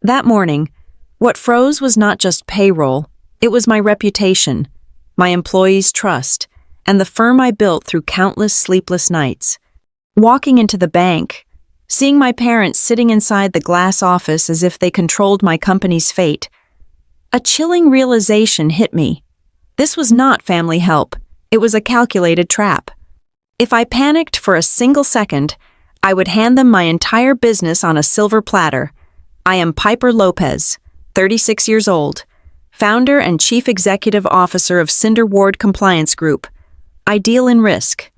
That morning, what froze was not just payroll, it was my reputation, my employees' trust, and the firm I built through countless sleepless nights. Walking into the bank, seeing my parents sitting inside the glass office as if they controlled my company's fate, a chilling realization hit me. This was not family help, it was a calculated trap. If I panicked for a single second, I would hand them my entire business on a silver platter. I am Piper Lopez, 36 years old, founder and chief executive officer of Cinder Ward Compliance Group. I deal in risk.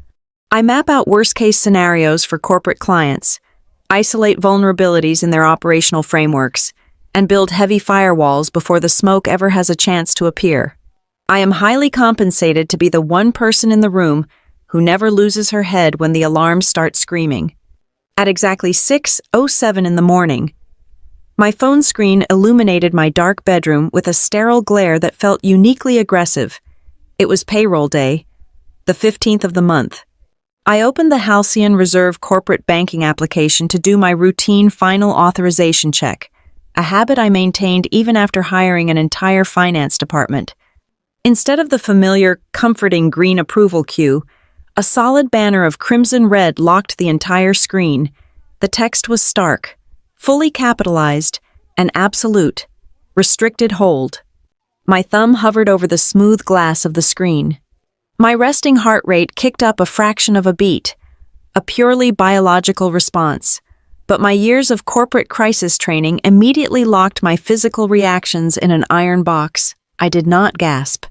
I map out worst-case scenarios for corporate clients, isolate vulnerabilities in their operational frameworks, and build heavy firewalls before the smoke ever has a chance to appear. I am highly compensated to be the one person in the room who never loses her head when the alarms start screaming. At exactly 6:07 in the morning, my phone screen illuminated my dark bedroom with a sterile glare that felt uniquely aggressive. It was payroll day, the 15th of the month. I opened the Halcyon Reserve corporate banking application to do my routine final authorization check, a habit I maintained even after hiring an entire finance department. Instead of the familiar, comforting green approval queue, a solid banner of crimson red locked the entire screen. The text was stark, fully capitalized, and absolute, restricted hold. My thumb hovered over the smooth glass of the screen. My resting heart rate kicked up a fraction of a beat, a purely biological response. But my years of corporate crisis training immediately locked my physical reactions in an iron box. I did not gasp.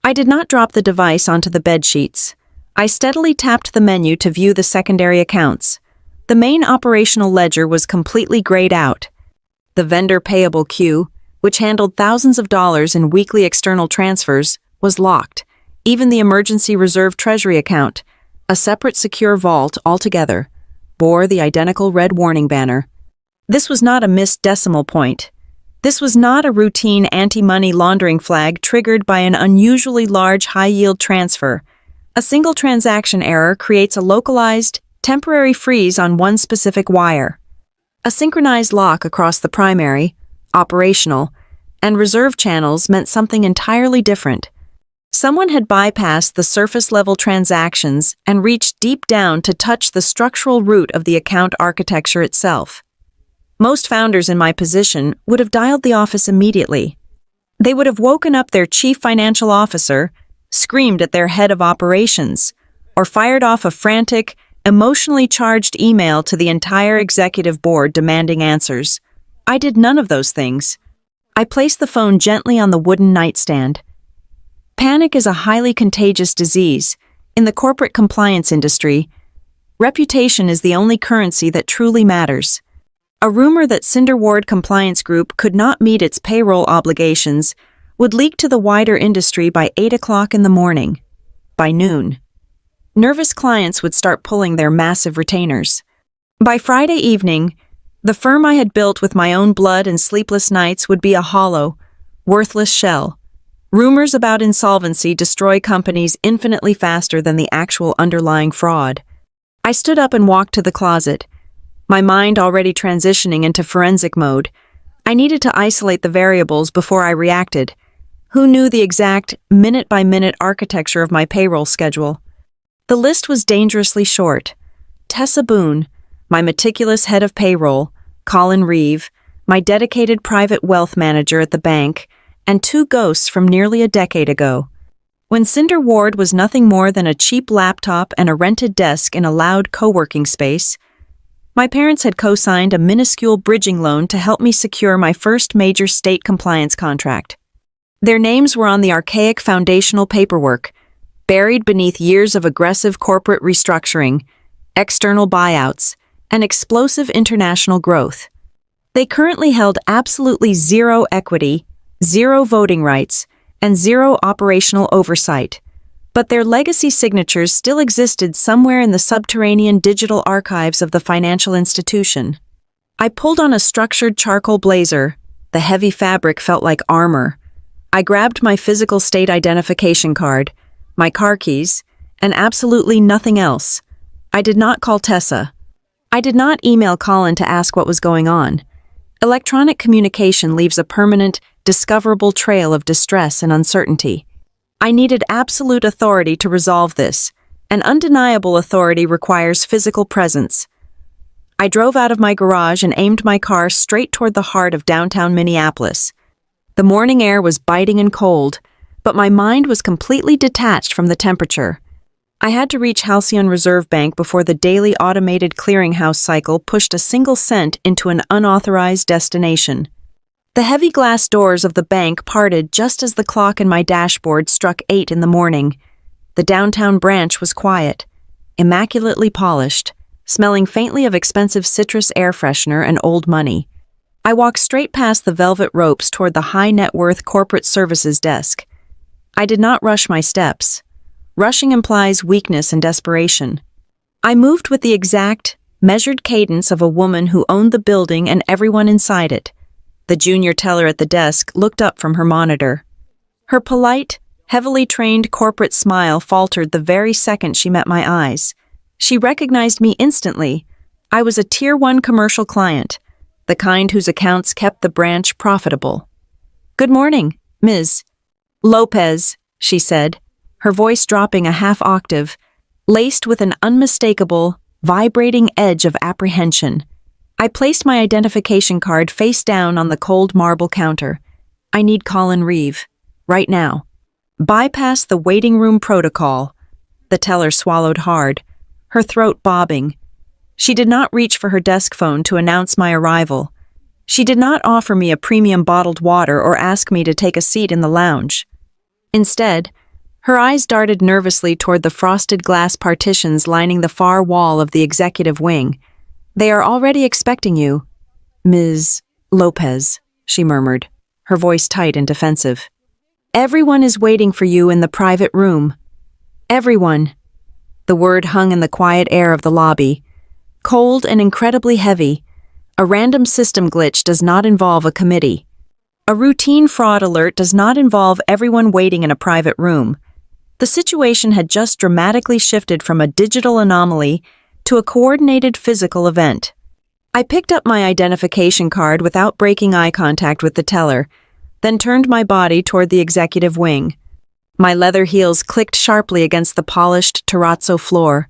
I did not drop the device onto the bedsheets. I steadily tapped the menu to view the secondary accounts. The main operational ledger was completely grayed out. The vendor payable queue, which handled thousands of dollars in weekly external transfers, was locked. Even the emergency reserve treasury account, a separate secure vault altogether, bore the identical red warning banner. This was not a missed decimal point. This was not a routine anti-money laundering flag triggered by an unusually large high-yield transfer. A single transaction error creates a localized, temporary freeze on one specific wire. A synchronized lock across the primary, operational, and reserve channels meant something entirely different. Someone had bypassed the surface-level transactions and reached deep down to touch the structural root of the account architecture itself. Most founders in my position would have dialed the office immediately. They would have woken up their chief financial officer, screamed at their head of operations, or fired off a frantic, emotionally charged email to the entire executive board demanding answers. I did none of those things. I placed the phone gently on the wooden nightstand. Panic is a highly contagious disease. In the corporate compliance industry, reputation is the only currency that truly matters. A rumor that Cinder Ward Compliance Group could not meet its payroll obligations would leak to the wider industry by 8 o'clock in the morning. By noon, nervous clients would start pulling their massive retainers. By Friday evening, the firm I had built with my own blood and sleepless nights would be a hollow, worthless shell. Rumors about insolvency destroy companies infinitely faster than the actual underlying fraud. I stood up and walked to the closet, my mind already transitioning into forensic mode. I needed to isolate the variables before I reacted. Who knew the exact, minute-by-minute architecture of my payroll schedule? The list was dangerously short. Tessa Boone, my meticulous head of payroll, Colin Reeve, my dedicated private wealth manager at the bank, and 2 ghosts from nearly a decade ago. When Cinder Ward was nothing more than a cheap laptop and a rented desk in a loud co-working space, my parents had co-signed a minuscule bridging loan to help me secure my first major state compliance contract. Their names were on the archaic foundational paperwork, buried beneath years of aggressive corporate restructuring, external buyouts, and explosive international growth. They currently held absolutely zero equity, 0 voting rights, and 0 operational oversight. But their legacy signatures still existed somewhere in the subterranean digital archives of the financial institution. I pulled on a structured charcoal blazer. The heavy fabric felt like armor. I grabbed my physical state identification card, my car keys, and absolutely nothing else. I did not call Tessa. I did not email Colin to ask what was going on. Electronic communication leaves a permanent, discoverable trail of distress and uncertainty. I needed absolute authority to resolve this, and undeniable authority requires physical presence. I drove out of my garage and aimed my car straight toward the heart of downtown Minneapolis. The morning air was biting and cold, but my mind was completely detached from the temperature. I had to reach Halcyon Reserve Bank before the daily automated clearinghouse cycle pushed a single cent into an unauthorized destination. The heavy glass doors of the bank parted just as the clock in my dashboard struck 8 in the morning. The downtown branch was quiet, immaculately polished, smelling faintly of expensive citrus air freshener and old money. I walked straight past the velvet ropes toward the high-net-worth corporate services desk. I did not rush my steps. Rushing implies weakness and desperation. I moved with the exact, measured cadence of a woman who owned the building and everyone inside it. The junior teller at the desk looked up from her monitor. Her polite, heavily trained corporate smile faltered the very second she met my eyes. She recognized me instantly. I was a Tier 1 commercial client, the kind whose accounts kept the branch profitable. "Good morning, Ms. Lopez," she said, her voice dropping a half octave, laced with an unmistakable, vibrating edge of apprehension. I placed my identification card face down on the cold marble counter. "I need Colin Reeve. Right now." Bypass the waiting room protocol. The teller swallowed hard, her throat bobbing. She did not reach for her desk phone to announce my arrival. She did not offer me a premium bottled water or ask me to take a seat in the lounge. Instead, her eyes darted nervously toward the frosted glass partitions lining the far wall of the executive wing. "They are already expecting you, Ms. Lopez," she murmured, her voice tight and defensive. "Everyone is waiting for you in the private room. Everyone." The word hung in the quiet air of the lobby, cold and incredibly heavy. A random system glitch does not involve a committee. A routine fraud alert does not involve everyone waiting in a private room. The situation had just dramatically shifted from a digital anomaly to a coordinated physical event. I picked up my identification card without breaking eye contact with the teller, then turned my body toward the executive wing. My leather heels clicked sharply against the polished terrazzo floor,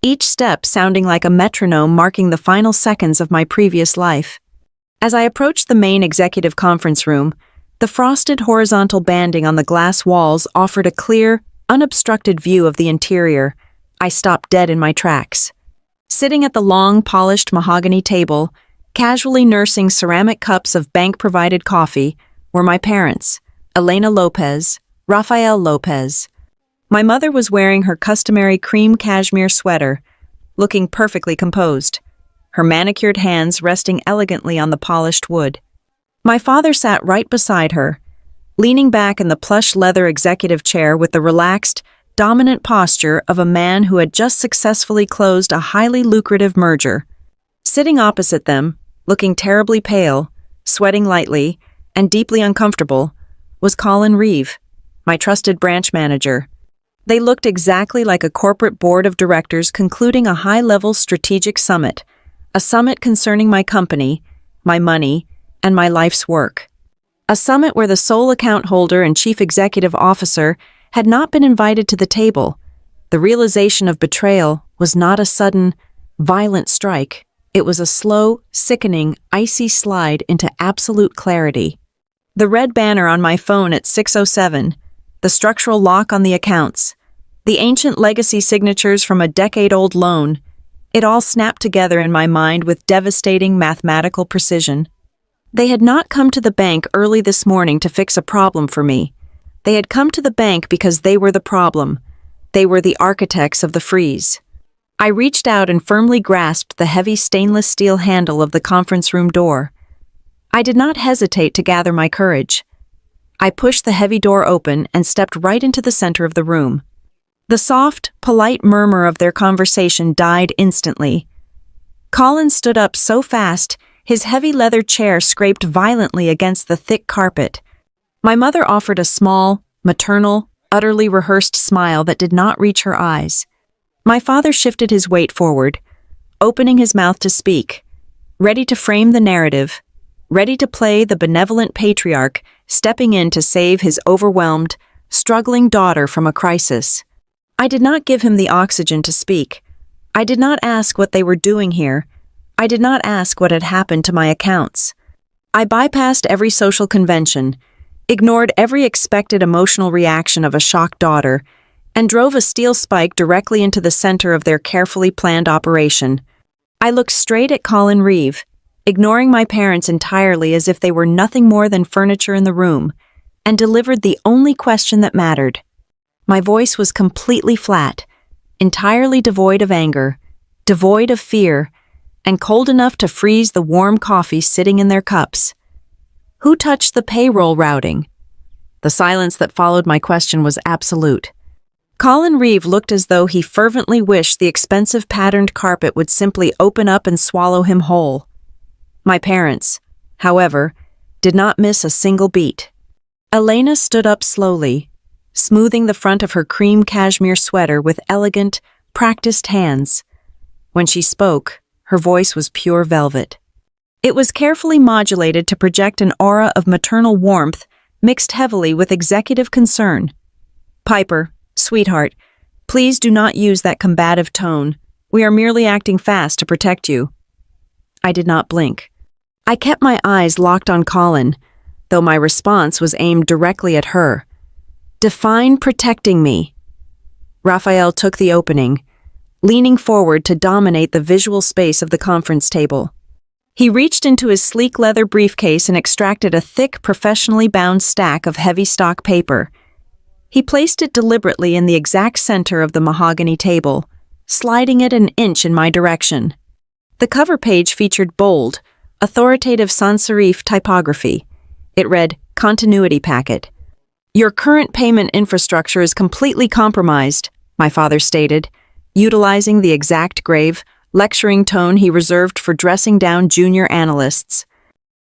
each step sounding like a metronome marking the final seconds of my previous life. As I approached the main executive conference room, the frosted horizontal banding on the glass walls offered a clear, unobstructed view of the interior. I stopped dead in my tracks. Sitting at the long, polished mahogany table, casually nursing ceramic cups of bank-provided coffee, were my parents, Elena Lopez, Rafael Lopez. My mother was wearing her customary cream cashmere sweater, looking perfectly composed, her manicured hands resting elegantly on the polished wood. My father sat right beside her, leaning back in the plush leather executive chair with the relaxed, dominant posture of a man who had just successfully closed a highly lucrative merger. Sitting opposite them, looking terribly pale, sweating lightly, and deeply uncomfortable, was Colin Reeve, my trusted branch manager. They looked exactly like a corporate board of directors concluding a high-level strategic summit, a summit concerning my company, my money, and my life's work. A summit where the sole account holder and chief executive officer had not been invited to the table. The realization of betrayal was not a sudden, violent strike. It was a slow, sickening, icy slide into absolute clarity. The red banner on my phone at 6:07, the structural lock on the accounts, the ancient legacy signatures from a decade-old loan, it all snapped together in my mind with devastating mathematical precision. They had not come to the bank early this morning to fix a problem for me. They had come to the bank because they were the problem. They were the architects of the freeze. I reached out and firmly grasped the heavy stainless steel handle of the conference room door. I did not hesitate to gather my courage. I pushed the heavy door open and stepped right into the center of the room. The soft, polite murmur of their conversation died instantly. Colin stood up so fast, his heavy leather chair scraped violently against the thick carpet. My mother offered a small, maternal, utterly rehearsed smile that did not reach her eyes. My father shifted his weight forward, opening his mouth to speak, ready to frame the narrative, ready to play the benevolent patriarch, stepping in to save his overwhelmed, struggling daughter from a crisis. I did not give him the oxygen to speak. I did not ask what they were doing here. I did not ask what had happened to my accounts. I bypassed every social convention, ignored every expected emotional reaction of a shocked daughter, and drove a steel spike directly into the center of their carefully planned operation. I looked straight at Colin Reeve, ignoring my parents entirely as if they were nothing more than furniture in the room, and delivered the only question that mattered. My voice was completely flat, entirely devoid of anger, devoid of fear, and cold enough to freeze the warm coffee sitting in their cups. Who touched the payroll routing? The silence that followed my question was absolute. Colin Reeve looked as though he fervently wished the expensive patterned carpet would simply open up and swallow him whole. My parents, however, did not miss a single beat. Elena stood up slowly, smoothing the front of her cream cashmere sweater with elegant, practiced hands. When she spoke, her voice was pure velvet. It was carefully modulated to project an aura of maternal warmth mixed heavily with executive concern. "Piper, sweetheart, please do not use that combative tone. We are merely acting fast to protect you." I did not blink. I kept my eyes locked on Colin, though my response was aimed directly at her. "Define protecting me." Raphael took the opening, leaning forward to dominate the visual space of the conference table. He reached into his sleek leather briefcase and extracted a thick, professionally bound stack of heavy stock paper. He placed it deliberately in the exact center of the mahogany table, sliding it an inch in my direction. The cover page featured bold, authoritative sans serif typography. It read, "Continuity Packet." "Your current payment infrastructure is completely compromised," my father stated, utilizing the exact grave, lecturing tone he reserved for dressing down junior analysts.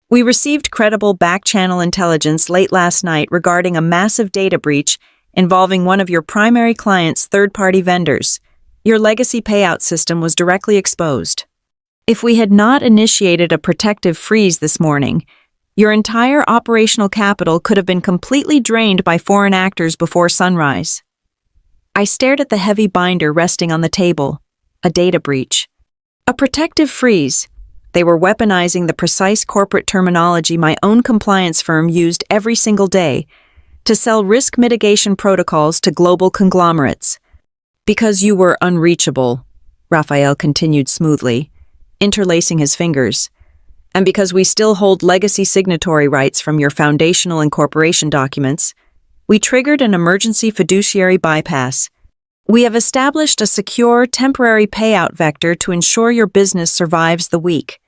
"We received credible back-channel intelligence late last night regarding a massive data breach involving one of your primary client's third-party vendors. Your legacy payout system was directly exposed. If we had not initiated a protective freeze this morning, your entire operational capital could have been completely drained by foreign actors before sunrise." I stared at the heavy binder resting on the table. A data breach. A protective freeze. They were weaponizing the precise corporate terminology my own compliance firm used every single day to sell risk mitigation protocols to global conglomerates. "Because you were unreachable," Raphael continued smoothly, interlacing his fingers, "and because we still hold legacy signatory rights from your foundational incorporation documents, we triggered an emergency fiduciary bypass. We have established a secure, temporary payout vector to ensure your business survives the week."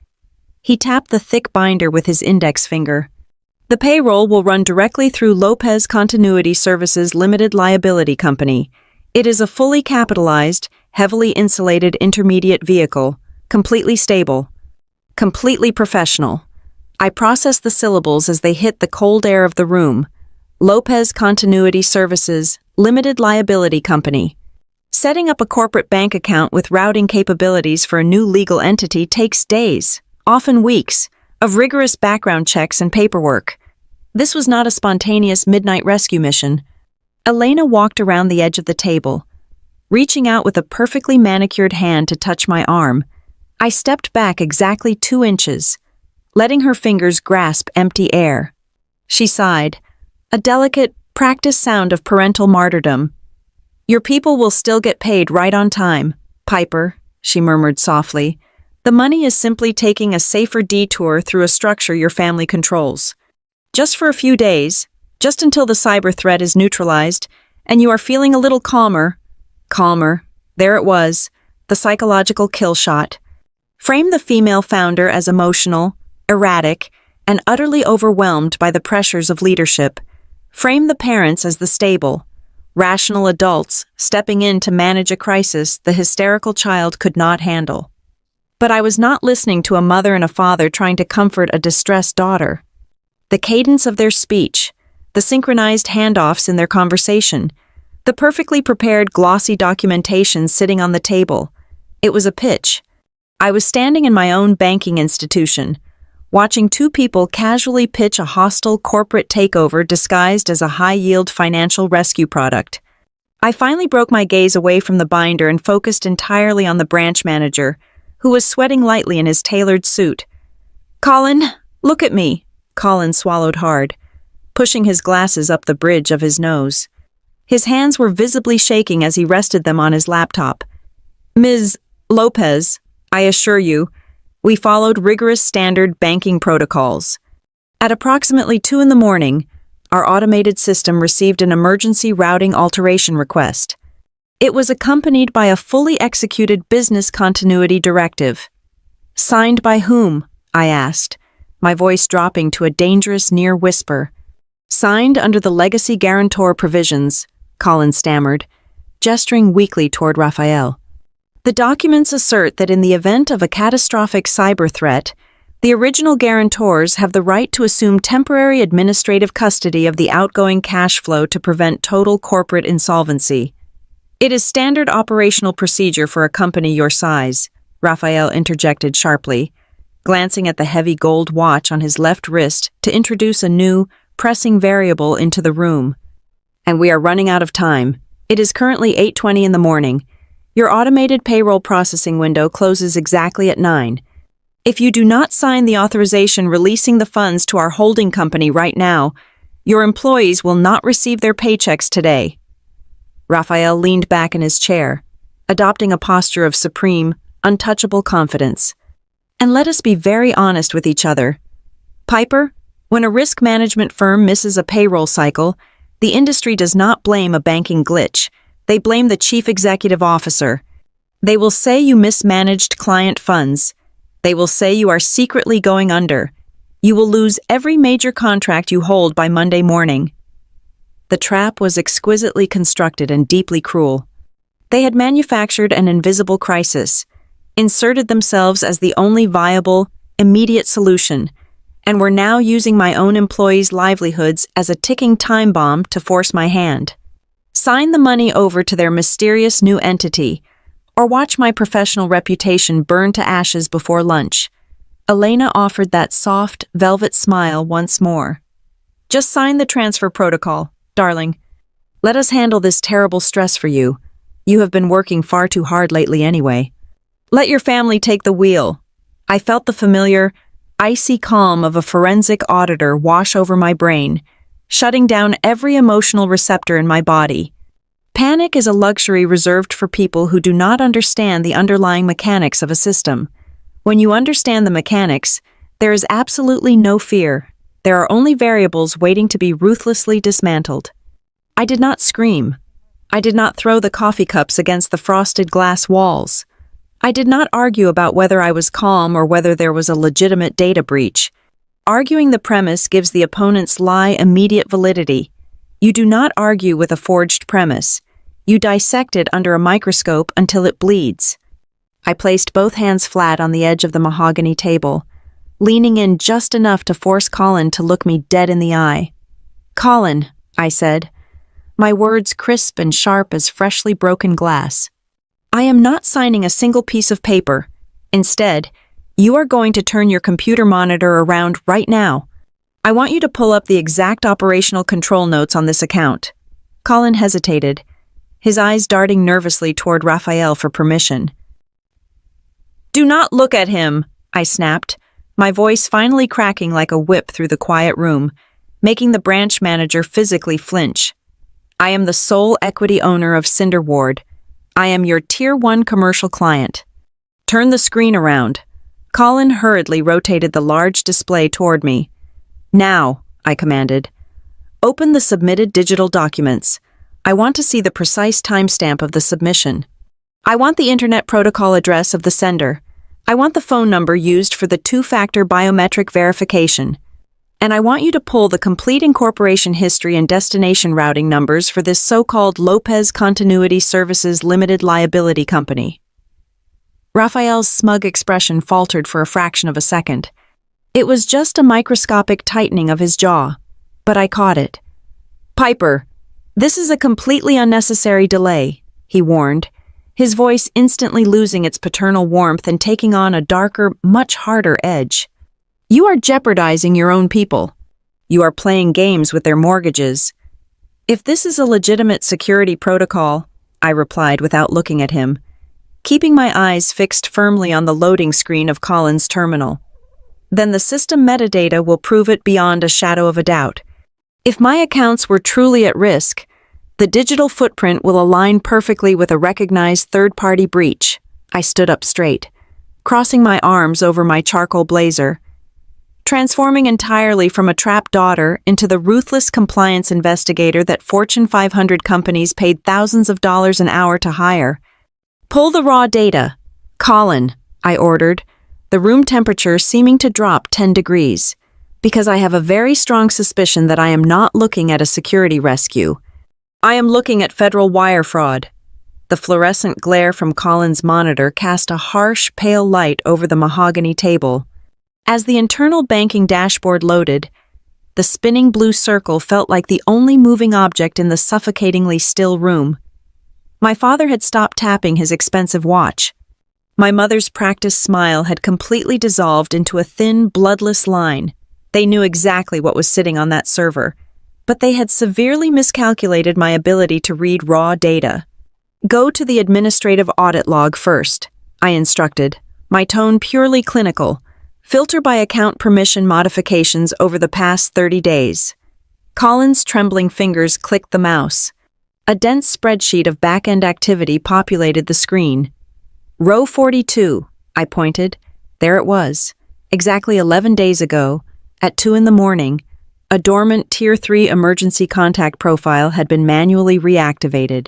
He tapped the thick binder with his index finger. "The payroll will run directly through Lopez Continuity Services Limited Liability Company. It is a fully capitalized, heavily insulated intermediate vehicle, completely stable, completely professional." I processed the syllables as they hit the cold air of the room. Lopez Continuity Services Limited Liability Company. Setting up a corporate bank account with routing capabilities for a new legal entity takes days, often weeks, of rigorous background checks and paperwork. This was not a spontaneous midnight rescue mission. Elena walked around the edge of the table, reaching out with a perfectly manicured hand to touch my arm. I stepped back exactly 2 inches, letting her fingers grasp empty air. She sighed, a delicate, practiced sound of parental martyrdom. "Your people will still get paid right on time, Piper," she murmured softly. "The money is simply taking a safer detour through a structure your family controls. Just for a few days, just until the cyber threat is neutralized, and you are feeling a little calmer." Calmer. There it was, the psychological kill shot. Frame the female founder as emotional, erratic, and utterly overwhelmed by the pressures of leadership. Frame the parents as the stable, rational adults stepping in to manage a crisis the hysterical child could not handle. But I was not listening to a mother and a father trying to comfort a distressed daughter. The cadence of their speech, the synchronized handoffs in their conversation, the perfectly prepared glossy documentation sitting on the table. It was a pitch. I was standing in my own banking institution, watching two people casually pitch a hostile corporate takeover disguised as a high-yield financial rescue product. I finally broke my gaze away from the binder and focused entirely on the branch manager, who was sweating lightly in his tailored suit. "Colin, look at me." Colin swallowed hard, pushing his glasses up the bridge of his nose. His hands were visibly shaking as he rested them on his laptop. "Ms. Lopez, I assure you, we followed rigorous standard banking protocols. At approximately 2 in the morning, our automated system received an emergency routing alteration request. It was accompanied by a fully executed business continuity directive." "Signed by whom?" I asked, my voice dropping to a dangerous near whisper. "Signed under the legacy guarantor provisions," Colin stammered, gesturing weakly toward Raphael. "The documents assert that in the event of a catastrophic cyber threat, the original guarantors have the right to assume temporary administrative custody of the outgoing cash flow to prevent total corporate insolvency. It is standard operational procedure for a company your size," Raphael interjected sharply, glancing at the heavy gold watch on his left wrist to introduce a new, pressing variable into the room. "And we are running out of time. It is currently 8:20 in the morning. Your automated payroll processing window closes exactly at 9. If you do not sign the authorization releasing the funds to our holding company right now, your employees will not receive their paychecks today." Raphael leaned back in his chair, adopting a posture of supreme, untouchable confidence. "And let us be very honest with each other. Piper, when a risk management firm misses a payroll cycle, the industry does not blame a banking glitch. They blame the chief executive officer. They will say you mismanaged client funds. They will say you are secretly going under. You will lose every major contract you hold by Monday morning." The trap was exquisitely constructed and deeply cruel. They had manufactured an invisible crisis, inserted themselves as the only viable, immediate solution, and were now using my own employees' livelihoods as a ticking time bomb to force my hand. Sign the money over to their mysterious new entity, or watch my professional reputation burn to ashes before lunch. Elena offered that soft, velvet smile once more. "Just sign the transfer protocol, darling. Let us handle this terrible stress for you. You have been working far too hard lately anyway. Let your family take the wheel." I felt the familiar, icy calm of a forensic auditor wash over my brain, shutting down every emotional receptor in my body. Panic is a luxury reserved for people who do not understand the underlying mechanics of a system. When you understand the mechanics, there is absolutely no fear. There are only variables waiting to be ruthlessly dismantled. I did not scream. I did not throw the coffee cups against the frosted glass walls. I did not argue about whether I was calm or whether there was a legitimate data breach. Arguing the premise gives the opponent's lie immediate validity. You do not argue with a forged premise. You dissect it under a microscope until it bleeds. I placed both hands flat on the edge of the mahogany table, leaning in just enough to force Colin to look me dead in the eye. "Colin," I said, my words crisp and sharp as freshly broken glass, "I am not signing a single piece of paper. Instead, you are going to turn your computer monitor around right now. I want you to pull up the exact operational control notes on this account." Colin hesitated, his eyes darting nervously toward Raphael for permission. "Do not look at him," I snapped, my voice finally cracking like a whip through the quiet room, making the branch manager physically flinch. "I am the sole equity owner of Cinderward. I am your Tier 1 commercial client. Turn the screen around." Colin hurriedly rotated the large display toward me. "Now," I commanded. "Open the submitted digital documents. I want to see the precise timestamp of the submission. I want the Internet Protocol address of the sender. I want the phone number used for the two-factor biometric verification. And I want you to pull the complete incorporation history and destination routing numbers for this so-called Lopez Continuity Services Limited Liability Company." Raphael's smug expression faltered for a fraction of a second. It was just a microscopic tightening of his jaw, but I caught it. "Piper, this is a completely unnecessary delay," he warned, his voice instantly losing its paternal warmth and taking on a darker, much harder edge. You are jeopardizing your own people. You are playing games with their mortgages. If this is a legitimate security protocol, I replied without looking at him, keeping my eyes fixed firmly on the loading screen of Colin's terminal, then the system metadata will prove it beyond a shadow of a doubt. If my accounts were truly at risk, the digital footprint will align perfectly with a recognized third-party breach. I stood up straight, crossing my arms over my charcoal blazer, transforming entirely from a trapped daughter into the ruthless compliance investigator that Fortune 500 companies paid thousands of dollars an hour to hire. Pull the raw data. Colin, I ordered, the room temperature seeming to drop 10 degrees, because I have a very strong suspicion that I am not looking at a security rescue. I am looking at federal wire fraud. The fluorescent glare from Colin's monitor cast a harsh, pale light over the mahogany table. As the internal banking dashboard loaded, the spinning blue circle felt like the only moving object in the suffocatingly still room. My father had stopped tapping his expensive watch. My mother's practiced smile had completely dissolved into a thin, bloodless line. They knew exactly what was sitting on that server, but they had severely miscalculated my ability to read raw data. Go to the administrative audit log first, I instructed, my tone purely clinical. Filter by account permission modifications over the past 30 days. Colin's trembling fingers clicked the mouse. A dense spreadsheet of back-end activity populated the screen. Row 42, I pointed. There it was. Exactly 11 days ago, at 2 in the morning, a dormant Tier 3 emergency contact profile had been manually reactivated.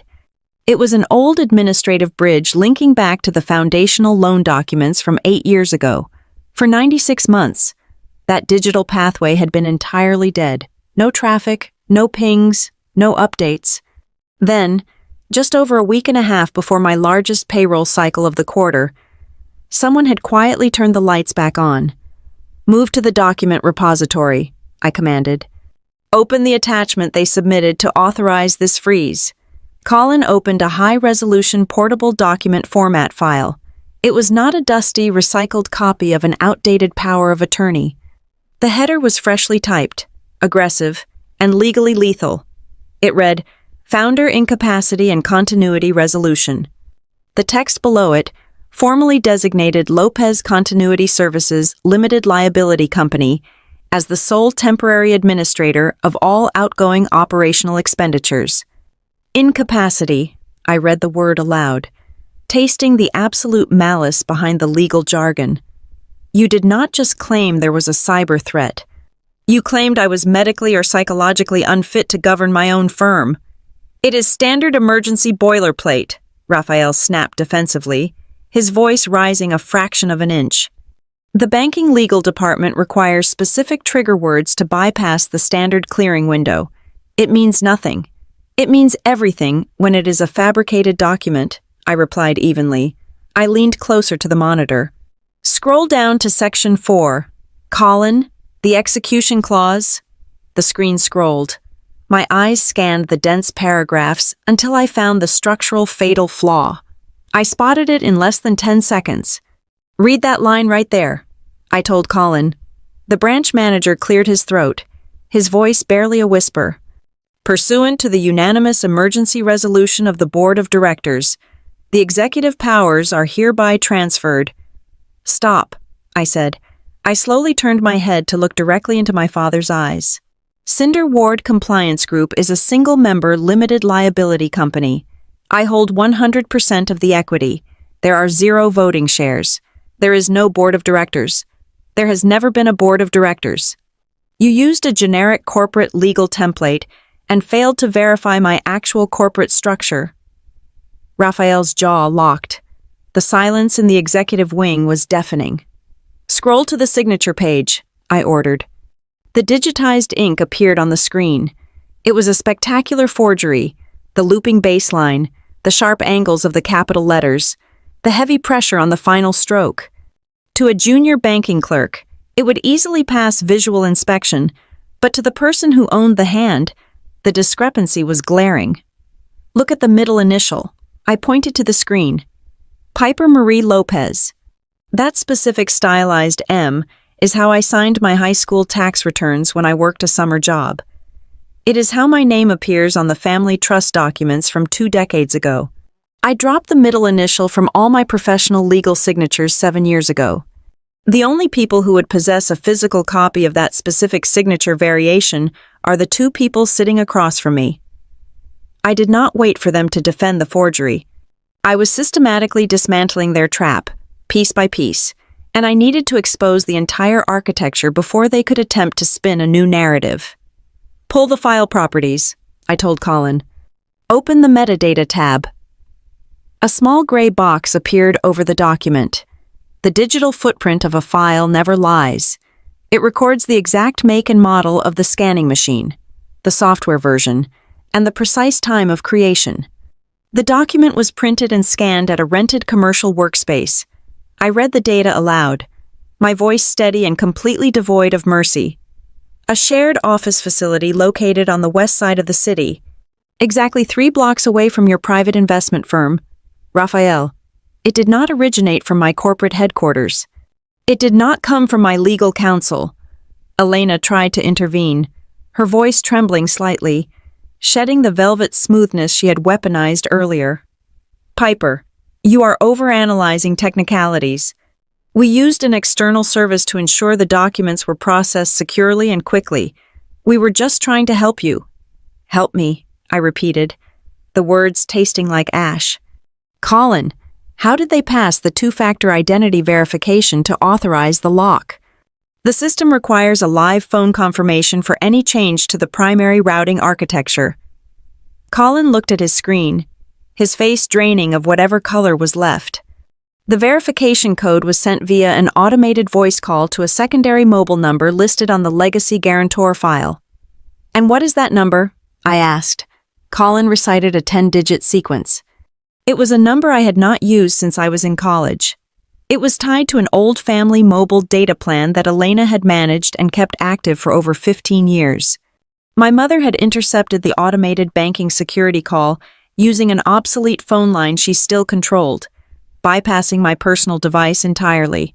It was an old administrative bridge linking back to the foundational loan documents from 8 years ago. For 96 months, that digital pathway had been entirely dead. No traffic, no pings, no updates. Then, just over a week and a half before my largest payroll cycle of the quarter, someone had quietly turned the lights back on. Move to the document repository, I commanded. Open the attachment they submitted to authorize this freeze. Colin opened a high-resolution portable document format file. It was not a dusty, recycled copy of an outdated power of attorney. The header was freshly typed, aggressive, and legally lethal. It read, Founder Incapacity and Continuity Resolution. The text below it, formally designated Lopez Continuity Services Limited Liability Company as the sole temporary administrator of all outgoing operational expenditures. Incapacity, I read the word aloud, tasting the absolute malice behind the legal jargon. You did not just claim there was a cyber threat. You claimed I was medically or psychologically unfit to govern my own firm. It is standard emergency boilerplate, Raphael snapped defensively, his voice rising a fraction of an inch. The banking legal department requires specific trigger words to bypass the standard clearing window. It means nothing. It means everything when it is a fabricated document, I replied evenly. I leaned closer to the monitor. Scroll down to Section 4. Colin, the execution clause. The screen scrolled. My eyes scanned the dense paragraphs until I found the structural fatal flaw. I spotted it in less than 10 seconds. Read that line right there, I told Colin. The branch manager cleared his throat, his voice barely a whisper. Pursuant to the unanimous emergency resolution of the Board of Directors, the executive powers are hereby transferred. Stop, I said. I slowly turned my head to look directly into my father's eyes. Cinder Ward Compliance Group is a single-member limited liability company. I hold 100% of the equity. There are 0 voting shares. There is no board of directors. There has never been a board of directors. You used a generic corporate legal template and failed to verify my actual corporate structure. Raphael's jaw locked. The silence in the executive wing was deafening. Scroll to the signature page, I ordered. The digitized ink appeared on the screen. It was a spectacular forgery, the looping baseline, the sharp angles of the capital letters, the heavy pressure on the final stroke. To a junior banking clerk, it would easily pass visual inspection, but to the person who owned the hand, the discrepancy was glaring. Look at the middle initial. I pointed to the screen. Piper Marie Lopez. That specific stylized M is how I signed my high school tax returns when I worked a summer job. It is how my name appears on the family trust documents from 2 decades ago. I dropped the middle initial from all my professional legal signatures 7 years ago. The only people who would possess a physical copy of that specific signature variation are the 2 people sitting across from me. I did not wait for them to defend the forgery. I was systematically dismantling their trap, piece by piece, and I needed to expose the entire architecture before they could attempt to spin a new narrative. "Pull the file properties," I told Colin. "Open the metadata tab." A small gray box appeared over the document. The digital footprint of a file never lies. It records the exact make and model of the scanning machine, the software version, and the precise time of creation. The document was printed and scanned at a rented commercial workspace. I read the data aloud, my voice steady and completely devoid of mercy. A shared office facility located on the west side of the city, exactly 3 blocks away from your private investment firm, Raphael. It did not originate from my corporate headquarters. It did not come from my legal counsel. Elena tried to intervene, her voice trembling slightly, shedding the velvet smoothness she had weaponized earlier. "Piper, you are overanalyzing technicalities. We used an external service to ensure the documents were processed securely and quickly. We were just trying to help you." "Help me," I repeated, the words tasting like ash. "Colin, how did they pass the 2-factor identity verification to authorize the lock?" "The system requires a live phone confirmation for any change to the primary routing architecture." Colin looked at his screen, his face draining of whatever color was left. The verification code was sent via an automated voice call to a secondary mobile number listed on the legacy guarantor file. "And what is that number?" I asked. Colin recited a 10-digit sequence. It was a number I had not used since I was in college. It was tied to an old family mobile data plan that Elena had managed and kept active for over 15 years. My mother had intercepted the automated banking security call using an obsolete phone line she still controlled, bypassing my personal device entirely.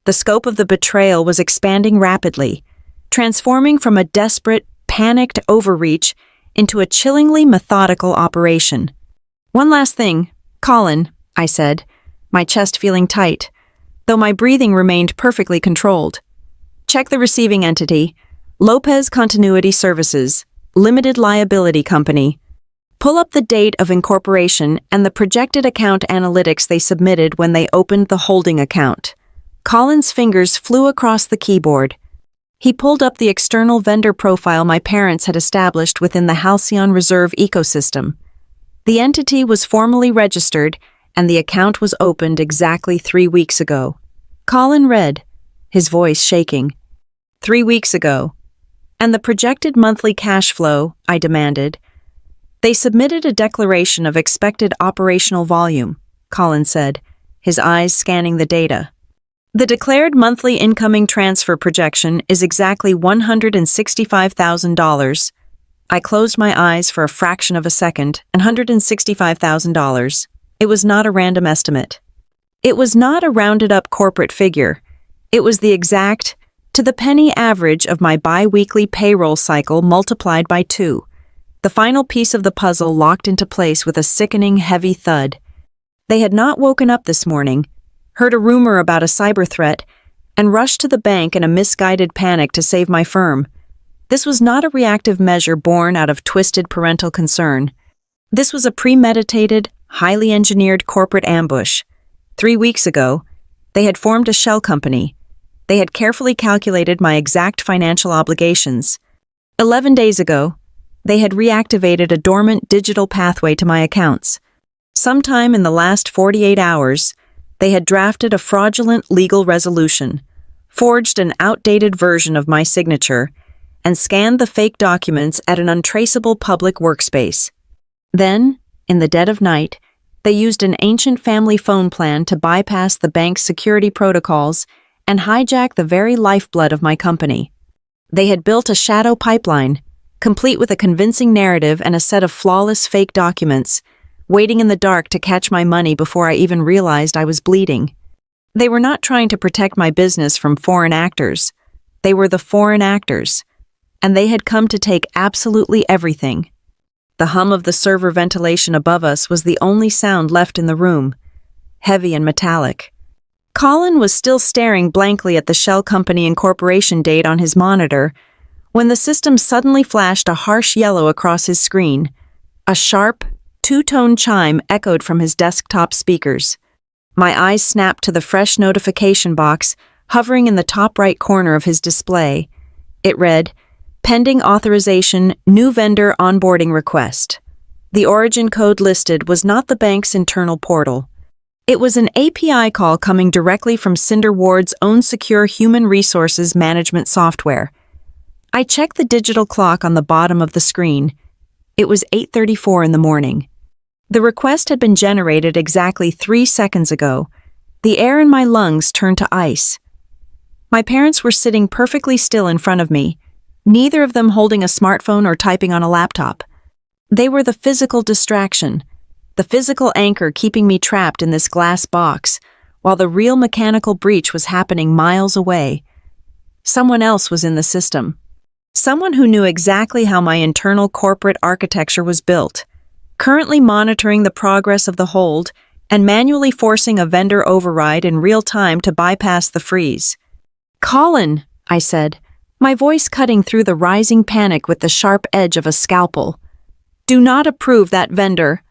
The scope of the betrayal was expanding rapidly, transforming from a desperate, panicked overreach into a chillingly methodical operation. "One last thing, Colin," I said, my chest feeling tight, though my breathing remained perfectly controlled. "Check the receiving entity, Lopez Continuity Services, Limited Liability Company. Pull up the date of incorporation and the projected account analytics they submitted when they opened the holding account." Colin's fingers flew across the keyboard. He pulled up the external vendor profile my parents had established within the Halcyon Reserve ecosystem. The entity was formally registered, and the account was opened exactly 3 weeks ago. Colin read, his voice shaking. 3 weeks ago. "And the projected monthly cash flow," I demanded. "They submitted a declaration of expected operational volume," Colin said, his eyes scanning the data. "The declared monthly incoming transfer projection is exactly $165,000. I closed my eyes for a fraction of a second, and $165,000. It was not a random estimate. It was not a rounded-up corporate figure. It was the exact, to the penny average of my bi-weekly payroll cycle multiplied by 2. The final piece of the puzzle locked into place with a sickening, heavy thud. They had not woken up this morning, heard a rumor about a cyber threat, and rushed to the bank in a misguided panic to save my firm. This was not a reactive measure born out of twisted parental concern. This was a premeditated, highly engineered corporate ambush. 3 weeks ago, they had formed a shell company. They had carefully calculated my exact financial obligations. 11 days ago, they had reactivated a dormant digital pathway to my accounts. Sometime in the last 48 hours, they had drafted a fraudulent legal resolution, forged an outdated version of my signature, and scanned the fake documents at an untraceable public workspace. Then, in the dead of night, they used an ancient family phone plan to bypass the bank's security protocols and hijack the very lifeblood of my company. They had built a shadow pipeline, complete with a convincing narrative and a set of flawless fake documents, waiting in the dark to catch my money before I even realized I was bleeding. They were not trying to protect my business from foreign actors. They were the foreign actors, and they had come to take absolutely everything. The hum of the server ventilation above us was the only sound left in the room, heavy and metallic. Colin was still staring blankly at the Shell Company Incorporation date on his monitor when the system suddenly flashed a harsh yellow across his screen. A sharp, two-tone chime echoed from his desktop speakers. My eyes snapped to the fresh notification box hovering in the top right corner of his display. It read, "Pending authorization, new vendor onboarding request." The origin code listed was not the bank's internal portal. It was an API call coming directly from Cinder Ward's own secure human resources management software. I checked the digital clock on the bottom of the screen. It was 8:34 in the morning. The request had been generated exactly 3 seconds ago. The air in my lungs turned to ice. My parents were sitting perfectly still in front of me, neither of them holding a smartphone or typing on a laptop. They were the physical distraction, the physical anchor keeping me trapped in this glass box, while the real mechanical breach was happening miles away. Someone else was in the system. Someone who knew exactly how my internal corporate architecture was built, currently monitoring the progress of the hold and manually forcing a vendor override in real time to bypass the freeze. "Colin," I said, my voice cutting through the rising panic with the sharp edge of a scalpel. "Do not approve that vendor.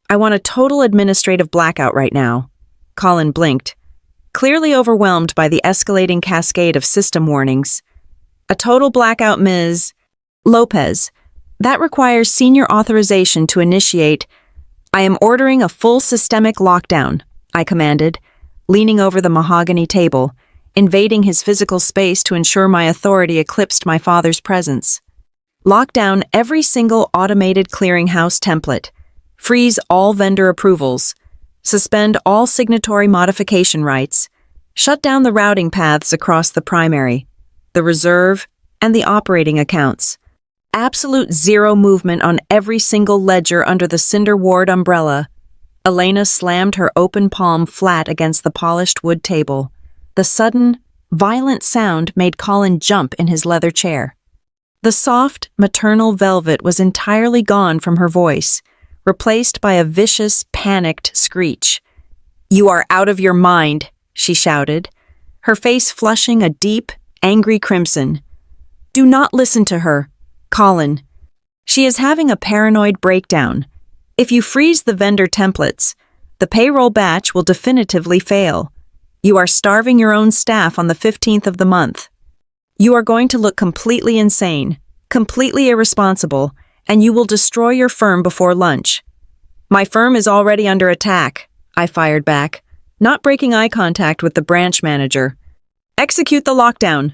I want a total administrative blackout right now." Colin blinked, clearly overwhelmed by the escalating cascade of system warnings. "A total blackout, Ms. Lopez. That requires senior authorization to initiate. I am ordering a full systemic lockdown," I commanded, leaning over the mahogany table, invading his physical space to ensure my authority eclipsed my father's presence. "Lock down every single automated clearinghouse template. Freeze all vendor approvals. Suspend all signatory modification rights. Shut down the routing paths across the primary, the reserve, and the operating accounts. Absolute zero movement on every single ledger under the Cinder Ward umbrella." Elena slammed her open palm flat against the polished wood table. The sudden, violent sound made Colin jump in his leather chair. The soft, maternal velvet was entirely gone from her voice, replaced by a vicious, panicked screech. "You are out of your mind," she shouted, her face flushing a deep, angry crimson. "Do not listen to her, Colin. She is having a paranoid breakdown. If you freeze the vendor templates, the payroll batch will definitively fail. You are starving your own staff on the 15th of the month. You are going to look completely insane, completely irresponsible, and you will destroy your firm before lunch." "My firm is already under attack," I fired back, not breaking eye contact with the branch manager. "Execute the lockdown."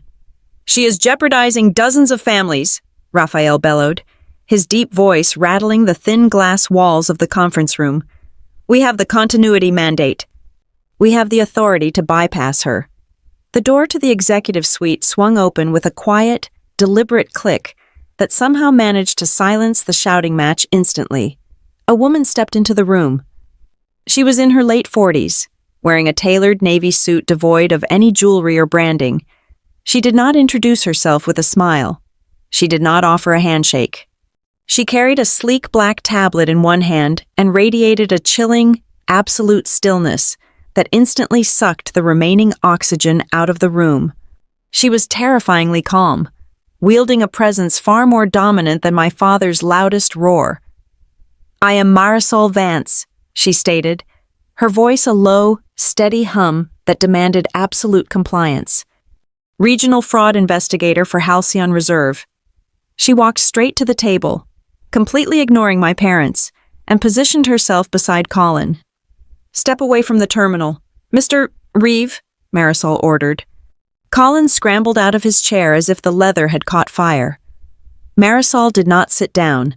"She is jeopardizing dozens of families," Raphael bellowed, his deep voice rattling the thin glass walls of the conference room. "We have the continuity mandate. We have the authority to bypass her." The door to the executive suite swung open with a quiet, deliberate click that somehow managed to silence the shouting match instantly. A woman stepped into the room. She was in her late 40s, wearing a tailored navy suit devoid of any jewelry or branding. She did not introduce herself with a smile. She did not offer a handshake. She carried a sleek black tablet in one hand and radiated a chilling, absolute stillness that instantly sucked the remaining oxygen out of the room. She was terrifyingly calm, wielding a presence far more dominant than my father's loudest roar. "I am Marisol Vance," she stated, her voice a low, steady hum that demanded absolute compliance. "Regional fraud investigator for Halcyon Reserve." She walked straight to the table, completely ignoring my parents, and positioned herself beside Colin. "Step away from the terminal. Mr. Reeve," Marisol ordered. Colin scrambled out of his chair as if the leather had caught fire. Marisol did not sit down.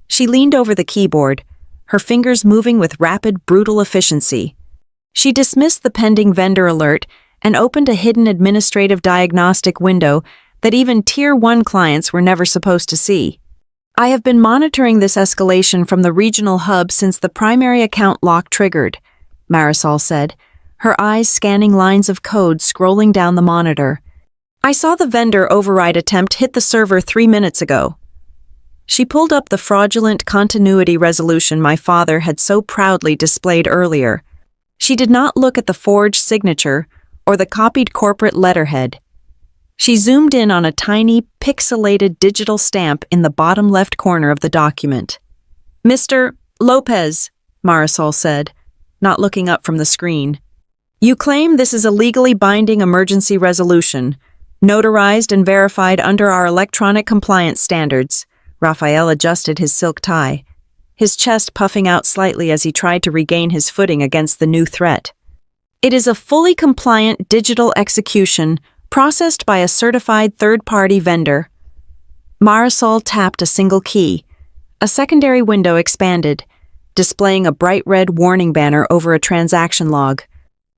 She leaned over the keyboard, her fingers moving with rapid, brutal efficiency. She dismissed the pending vendor alert and opened a hidden administrative diagnostic window that even Tier 1 clients were never supposed to see. "I have been monitoring this escalation from the regional hub since the primary account lock triggered," Marisol said, her eyes scanning lines of code scrolling down the monitor. "I saw the vendor override attempt hit the server 3 minutes ago." She pulled up the fraudulent continuity resolution my father had so proudly displayed earlier. She did not look at the forged signature or the copied corporate letterhead. She zoomed in on a tiny, pixelated digital stamp in the bottom left corner of the document. "Mr. Lopez," Marisol said, not looking up from the screen. "You claim this is a legally binding emergency resolution, notarized and verified under our electronic compliance standards." Raphael adjusted his silk tie, his chest puffing out slightly as he tried to regain his footing against the new threat. "It is a fully compliant digital execution processed by a certified third-party vendor." Marisol tapped a single key. A secondary window expanded, displaying a bright red warning banner over a transaction log.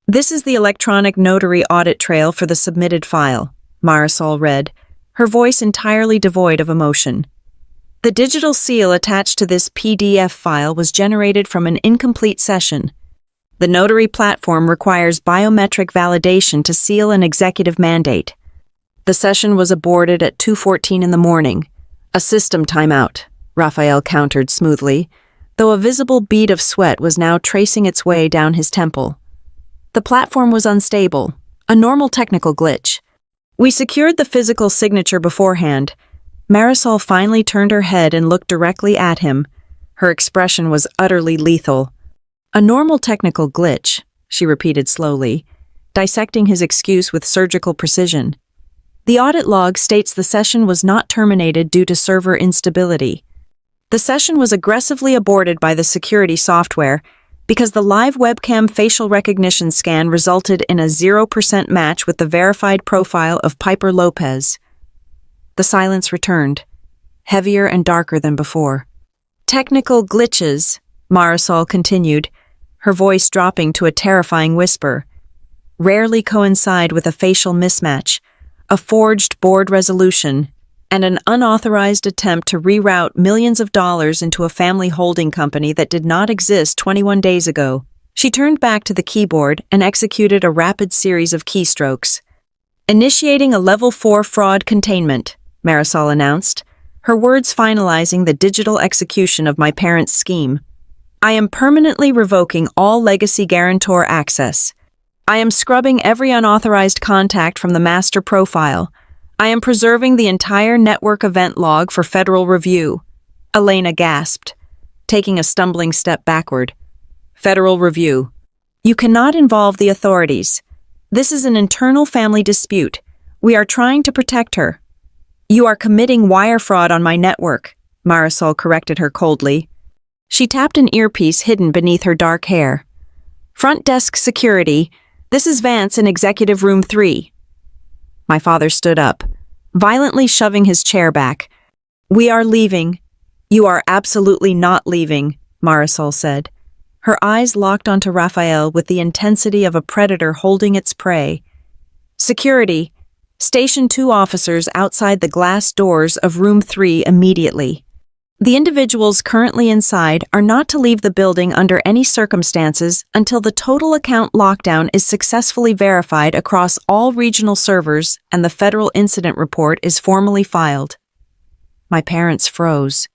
"This is the electronic notary audit trail for the submitted file," Marisol read, her voice entirely devoid of emotion. "The digital seal attached to this PDF file was generated from an incomplete session. The notary platform requires biometric validation to seal an executive mandate. The session was aborted at 2:14 in the morning. A system timeout," Raphael countered smoothly, though a visible bead of sweat was now tracing its way down his temple. "The platform was unstable, a normal technical glitch. We secured the physical signature beforehand." Marisol finally turned her head and looked directly at him. Her expression was utterly lethal. "A normal technical glitch," she repeated slowly, dissecting his excuse with surgical precision. "The audit log states the session was not terminated due to server instability. The session was aggressively aborted by the security software because the live webcam facial recognition scan resulted in a 0% match with the verified profile of Piper Lopez." The silence returned, heavier and darker than before. "Technical glitches," Marisol continued, her voice dropping to a terrifying whisper, "rarely coincide with a facial mismatch, a forged board resolution, and an unauthorized attempt to reroute millions of dollars into a family holding company that did not exist 21 days ago." She turned back to the keyboard and executed a rapid series of keystrokes. "Initiating a Level 4 fraud containment," Marisol announced, her words finalizing the digital execution of my parents' scheme. "I am permanently revoking all legacy guarantor access. I am scrubbing every unauthorized contact from the master profile. I am preserving the entire network event log for federal review." Elena gasped, taking a stumbling step backward. "Federal review. You cannot involve the authorities. This is an internal family dispute. We are trying to protect her." "You are committing wire fraud on my network," Marisol corrected her coldly. She tapped an earpiece hidden beneath her dark hair. "Front desk security, this is Vance in Executive Room 3. My father stood up, violently shoving his chair back. "We are leaving." "You are absolutely not leaving," Marisol said. Her eyes locked onto Raphael with the intensity of a predator holding its prey. "Security, station 2 officers outside the glass doors of Room 3 immediately. The individuals currently inside are not to leave the building under any circumstances until the total account lockdown is successfully verified across all regional servers and the federal incident report is formally filed." My parents froze.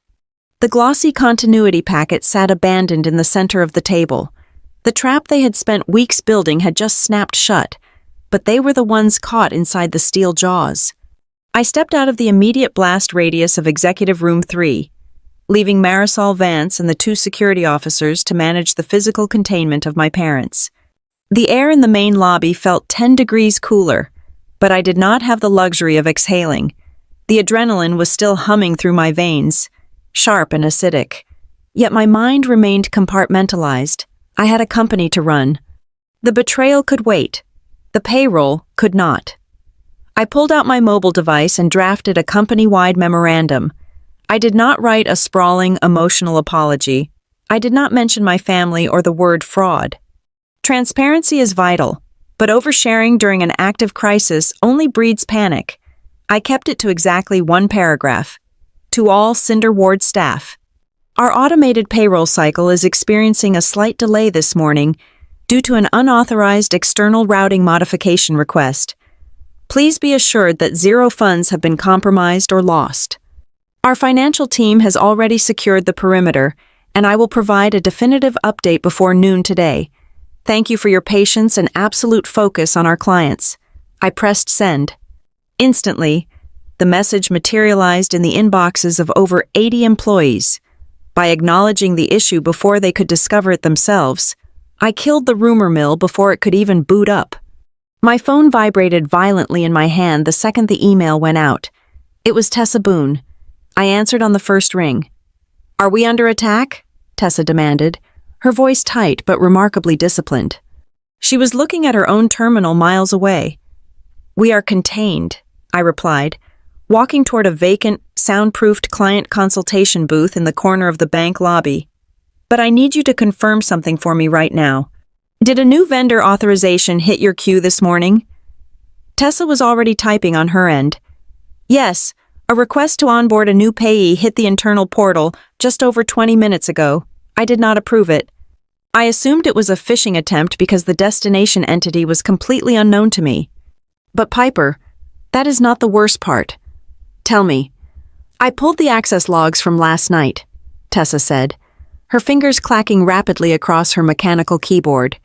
The glossy continuity packet sat abandoned in the center of the table. The trap they had spent weeks building had just snapped shut, but they were the ones caught inside the steel jaws. I stepped out of the immediate blast radius of Executive Room 3, leaving Marisol Vance and the 2 security officers to manage the physical containment of my parents. The air in the main lobby felt 10 degrees cooler, but I did not have the luxury of exhaling. The adrenaline was still humming through my veins, sharp and acidic. Yet my mind remained compartmentalized. I had a company to run. The betrayal could wait. The payroll could not. I pulled out my mobile device and drafted a company-wide memorandum. I did not write a sprawling, emotional apology. I did not mention my family or the word fraud. Transparency is vital, but oversharing during an active crisis only breeds panic. I kept it to exactly 1 paragraph. To all Cinder Ward staff. Our automated payroll cycle is experiencing a slight delay this morning due to an unauthorized external routing modification request. Please be assured that zero funds have been compromised or lost. Our financial team has already secured the perimeter, and I will provide a definitive update before noon today. Thank you for your patience and absolute focus on our clients. I pressed send. Instantly, the message materialized in the inboxes of over 80 employees. By acknowledging the issue before they could discover it themselves, I killed the rumor mill before it could even boot up. My phone vibrated violently in my hand the second the email went out. It was Tessa Boone. I answered on the first ring. "Are we under attack?" Tessa demanded, her voice tight but remarkably disciplined. She was looking at her own terminal miles away. "We are contained," I replied, walking toward a vacant, soundproofed client consultation booth in the corner of the bank lobby. "But I need you to confirm something for me right now. Did a new vendor authorization hit your queue this morning?" Tessa was already typing on her end. "Yes, a request to onboard a new payee hit the internal portal just over 20 minutes ago. I did not approve it. I assumed it was a phishing attempt because the destination entity was completely unknown to me. But Piper, that is not the worst part. Tell me." "I pulled the access logs from last night," Tessa said, her fingers clacking rapidly across her mechanical keyboard.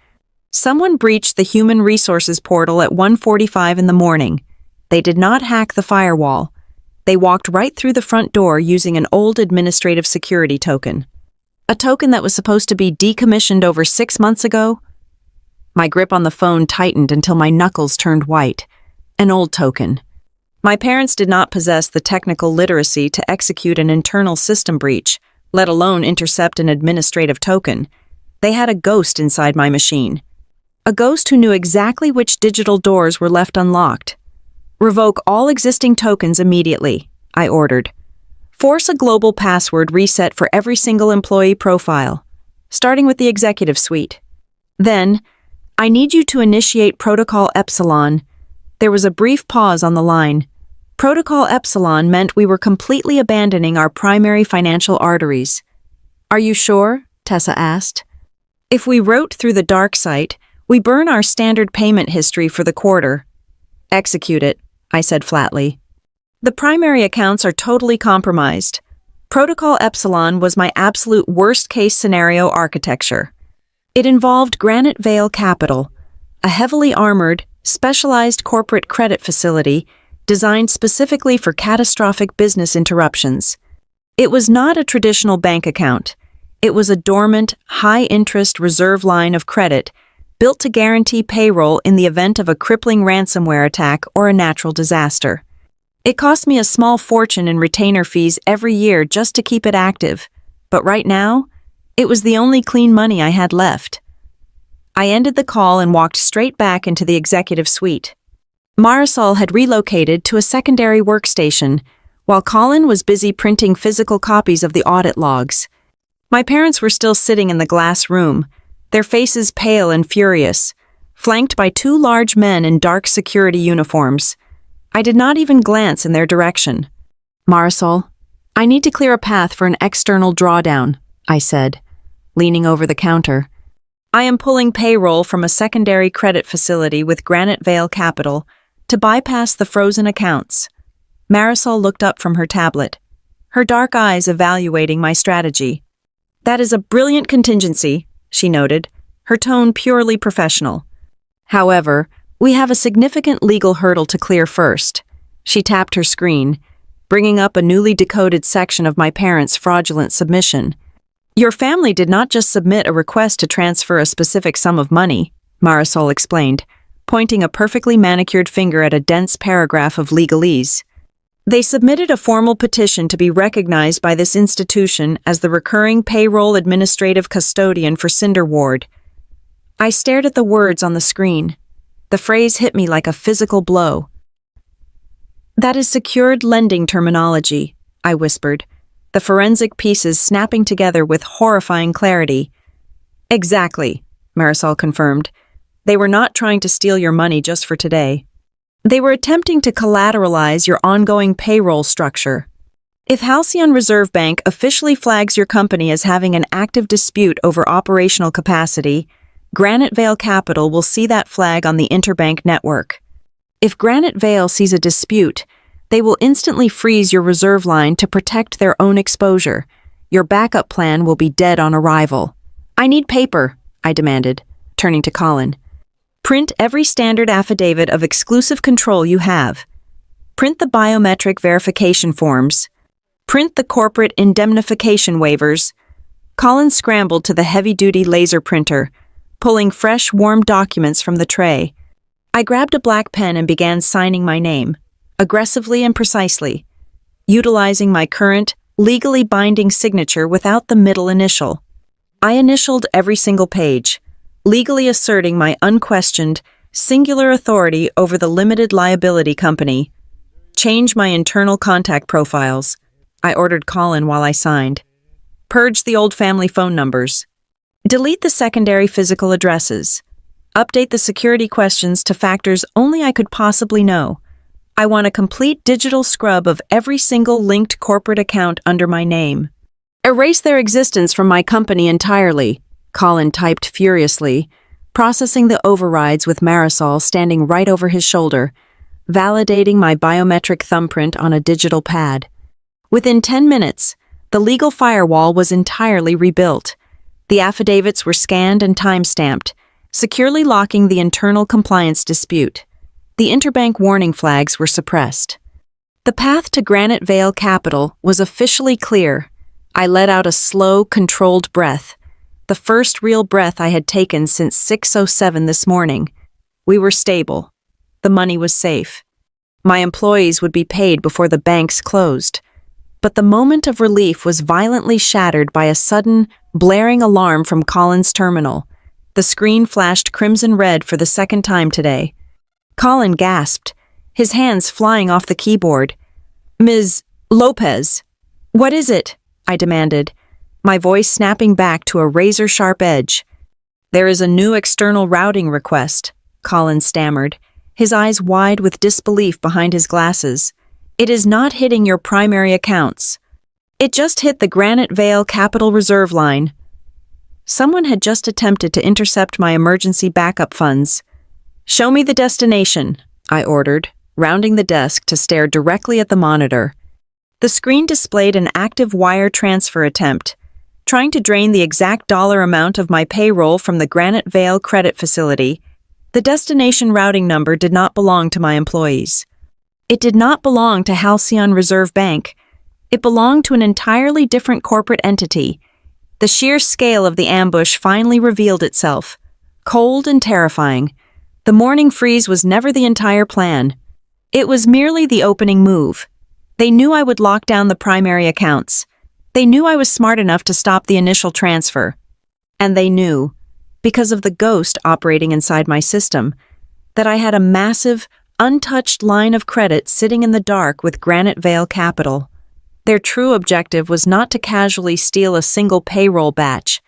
"Someone breached the human resources portal at 1:45 in the morning. They did not hack the firewall. They walked right through the front door using an old administrative security token. A token that was supposed to be decommissioned over 6 months ago?" My grip on the phone tightened until my knuckles turned white. An old token. My parents did not possess the technical literacy to execute an internal system breach, let alone intercept an administrative token. They had a ghost inside my machine. A ghost who knew exactly which digital doors were left unlocked. "Revoke all existing tokens immediately," I ordered. "Force a global password reset for every single employee profile, starting with the executive suite. Then, I need you to initiate Protocol Epsilon." There was a brief pause on the line. Protocol Epsilon meant we were completely abandoning our primary financial arteries. "Are you sure?" Tessa asked. "If we route through the dark site, we burn our standard payment history for the quarter." "Execute it," I said flatly. "The primary accounts are totally compromised. Protocol Epsilon was my absolute worst-case scenario architecture. It involved Granite Vale Capital, a heavily armored, specialized corporate credit facility designed specifically for catastrophic business interruptions. It was not a traditional bank account. It was a dormant, high-interest reserve line of credit built to guarantee payroll in the event of a crippling ransomware attack or a natural disaster. It cost me a small fortune in retainer fees every year just to keep it active, but right now, it was the only clean money I had left. I ended the call and walked straight back into the executive suite. Marisol had relocated to a secondary workstation, while Colin was busy printing physical copies of the audit logs. My parents were still sitting in the glass room, their faces pale and furious, flanked by 2 large men in dark security uniforms. I did not even glance in their direction. "Marisol, I need to clear a path for an external drawdown," I said, leaning over the counter. "I am pulling payroll from a secondary credit facility with Granite Vale Capital to bypass the frozen accounts." Marisol looked up from her tablet, her dark eyes evaluating my strategy. "That is a brilliant contingency," she noted, her tone purely professional. "However, we have a significant legal hurdle to clear first." She tapped her screen, bringing up a newly decoded section of my parents' fraudulent submission. "Your family did not just submit a request to transfer a specific sum of money," Marisol explained, pointing a perfectly manicured finger at a dense paragraph of legalese. "They submitted a formal petition to be recognized by this institution as the recurring payroll administrative custodian for Cinder Ward." I stared at the words on the screen. The phrase hit me like a physical blow. "That is secured lending terminology," I whispered, the forensic pieces snapping together with horrifying clarity. "Exactly," Marisol confirmed. "They were not trying to steal your money just for today. They were attempting to collateralize your ongoing payroll structure. If Halcyon Reserve Bank officially flags your company as having an active dispute over operational capacity, Granite Vale Capital will see that flag on the interbank network. If Granite Vale sees a dispute, they will instantly freeze your reserve line to protect their own exposure. Your backup plan will be dead on arrival. I need paper, I demanded, turning to Colin. Print every standard affidavit of exclusive control you have. Print the biometric verification forms. Print the corporate indemnification waivers. Colin scrambled to the heavy-duty laser printer, pulling fresh, warm documents from the tray. I grabbed a black pen and began signing my name, aggressively and precisely, utilizing my current, legally binding signature without the middle initial. I initialed every single page, legally asserting my unquestioned, singular authority over the limited liability company. Change my internal contact profiles, I ordered Colin while I signed. Purge the old family phone numbers. Delete the secondary physical addresses. Update the security questions to factors only I could possibly know. I want a complete digital scrub of every single linked corporate account under my name. Erase their existence from my company entirely, Colin typed furiously, processing the overrides with Marisol standing right over his shoulder, validating my biometric thumbprint on a digital pad. Within 10 minutes, the legal firewall was entirely rebuilt. The affidavits were scanned and time-stamped, securely locking the internal compliance dispute. The interbank warning flags were suppressed. The path to Granite Vale Capital was officially clear. I let out a slow, controlled breath, the first real breath I had taken since 6:07 this morning. We were stable. The money was safe. My employees would be paid before the banks closed. But the moment of relief was violently shattered by a sudden, blaring alarm from Colin's terminal. The screen flashed crimson red for the second time today. Colin gasped, his hands flying off the keyboard. "Ms. Lopez, what is it?" I demanded, my voice snapping back to a razor-sharp edge. "There is a new external routing request," Colin stammered, his eyes wide with disbelief behind his glasses. "It is not hitting your primary accounts. It just hit the Granite Vale Capital Reserve line." Someone had just attempted to intercept my emergency backup funds. "Show me the destination," I ordered, rounding the desk to stare directly at the monitor. The screen displayed an active wire transfer attempt, trying to drain the exact dollar amount of my payroll from the Granite Vale credit facility. The destination routing number did not belong to my employees. It did not belong to Halcyon Reserve Bank. It belonged to an entirely different corporate entity. The sheer scale of the ambush finally revealed itself, cold and terrifying. The morning freeze was never the entire plan. It was merely the opening move. They knew I would lock down the primary accounts. They knew I was smart enough to stop the initial transfer. And they knew, because of the ghost operating inside my system, that I had a massive, untouched line of credit sitting in the dark with Granite Vale Capital. Their true objective was not to casually steal a single payroll batch.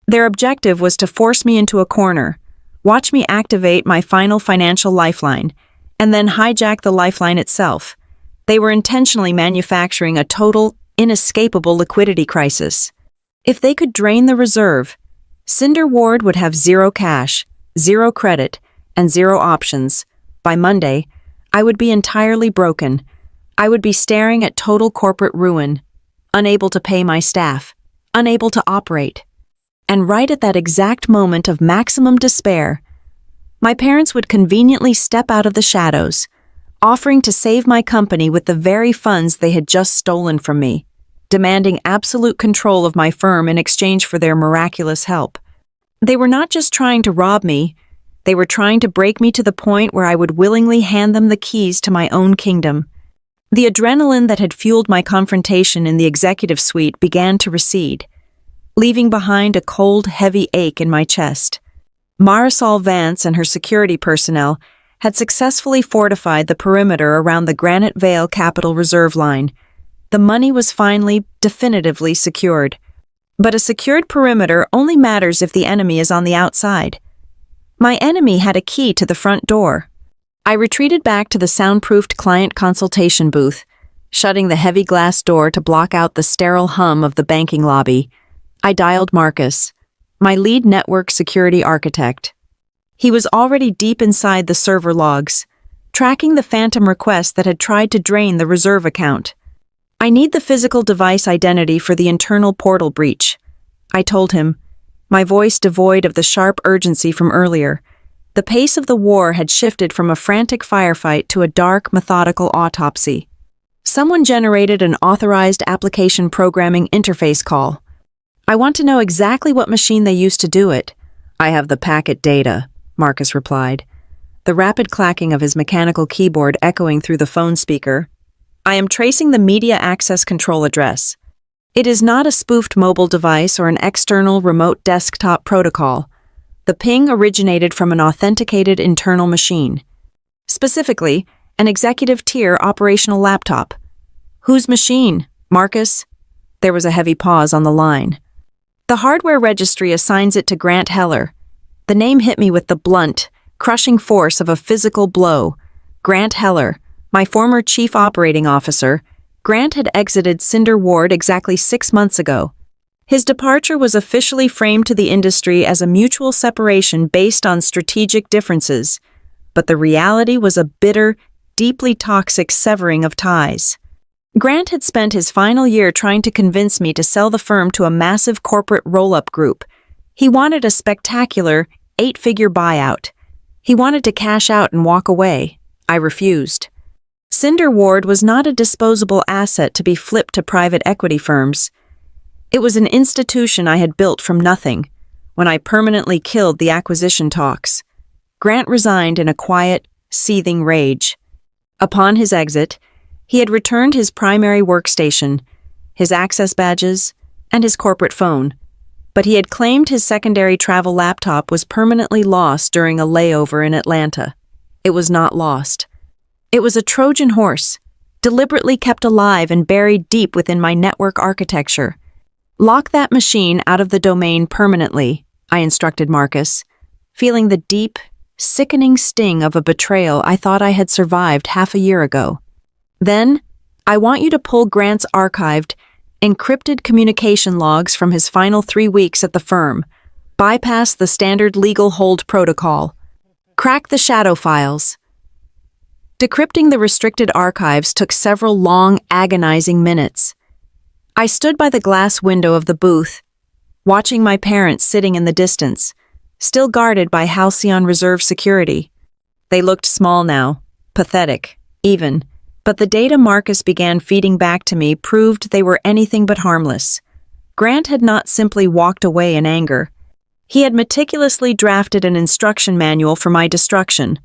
Their objective was to force me into a corner, watch me activate my final financial lifeline, and then hijack the lifeline itself. They were intentionally manufacturing a total, inescapable liquidity crisis. If they could drain the reserve, Cinder Ward would have zero cash, zero credit, and zero options. By Monday, I would be entirely broken. I would be staring at total corporate ruin, unable to pay my staff, unable to operate. And right at that exact moment of maximum despair, my parents would conveniently step out of the shadows, offering to save my company with the very funds they had just stolen from me, demanding absolute control of my firm in exchange for their miraculous help. They were not just trying to rob me, they were trying to break me to the point where I would willingly hand them the keys to my own kingdom. The adrenaline that had fueled my confrontation in the executive suite began to recede, leaving behind a cold, heavy ache in my chest. Marisol Vance and her security personnel had successfully fortified the perimeter around the Granite Vale Capital Reserve line. The money was finally, definitively secured. But a secured perimeter only matters if the enemy is on the outside. My enemy had a key to the front door. I retreated back to the soundproofed client consultation booth, shutting the heavy glass door to block out the sterile hum of the banking lobby. I dialed Marcus. my lead network security architect. He was already deep inside the server logs, tracking the phantom request that had tried to drain the reserve account. I need the physical device identity for the internal portal breach, I told him, my voice devoid of the sharp urgency from earlier. The pace of the war had shifted from a frantic firefight to a dark, methodical autopsy. Someone generated an authorized application programming interface call. I want to know exactly what machine they used to do it. I have the packet data, Marcus replied, the rapid clacking of his mechanical keyboard echoing through the phone speaker. I am tracing the media access control address. It is not a spoofed mobile device or an external remote desktop protocol. The ping originated from an authenticated internal machine. Specifically, an executive-tier operational laptop. Whose machine, Marcus? There was a heavy pause on the line. The hardware registry assigns it to Grant Heller. The name hit me with the blunt, crushing force of a physical blow. Grant Heller, my former chief operating officer. Grant had exited Cinder Ward exactly 6 months ago. His departure was officially framed to the industry as a mutual separation based on strategic differences, but the reality was a bitter, deeply toxic severing of ties. Grant had spent his final year trying to convince me to sell the firm to a massive corporate roll-up group. He wanted a spectacular, 8-figure buyout. He wanted to cash out and walk away. I refused. Cinder Ward was not a disposable asset to be flipped to private equity firms. It was an institution I had built from nothing, when I permanently killed the acquisition talks. Grant resigned in a quiet, seething rage. Upon his exit, he had returned his primary workstation, his access badges, and his corporate phone, but he had claimed his secondary travel laptop was permanently lost during a layover in Atlanta. It was not lost. It was a Trojan horse, deliberately kept alive and buried deep within my network architecture. Lock that machine out of the domain permanently, I instructed Marcus, feeling the deep, sickening sting of a betrayal I thought I had survived half a year ago. Then, I want you to pull Grant's archived, encrypted communication logs from his final 3 weeks at the firm, bypass the standard legal hold protocol, crack the shadow files. Decrypting the restricted archives took several long, agonizing minutes. I stood by the glass window of the booth, watching my parents sitting in the distance, still guarded by Halcyon Reserve security. They looked small now, pathetic, even, but the data Marcus began feeding back to me proved they were anything but harmless. Grant had not simply walked away in anger. He had meticulously drafted an instruction manual for my destruction.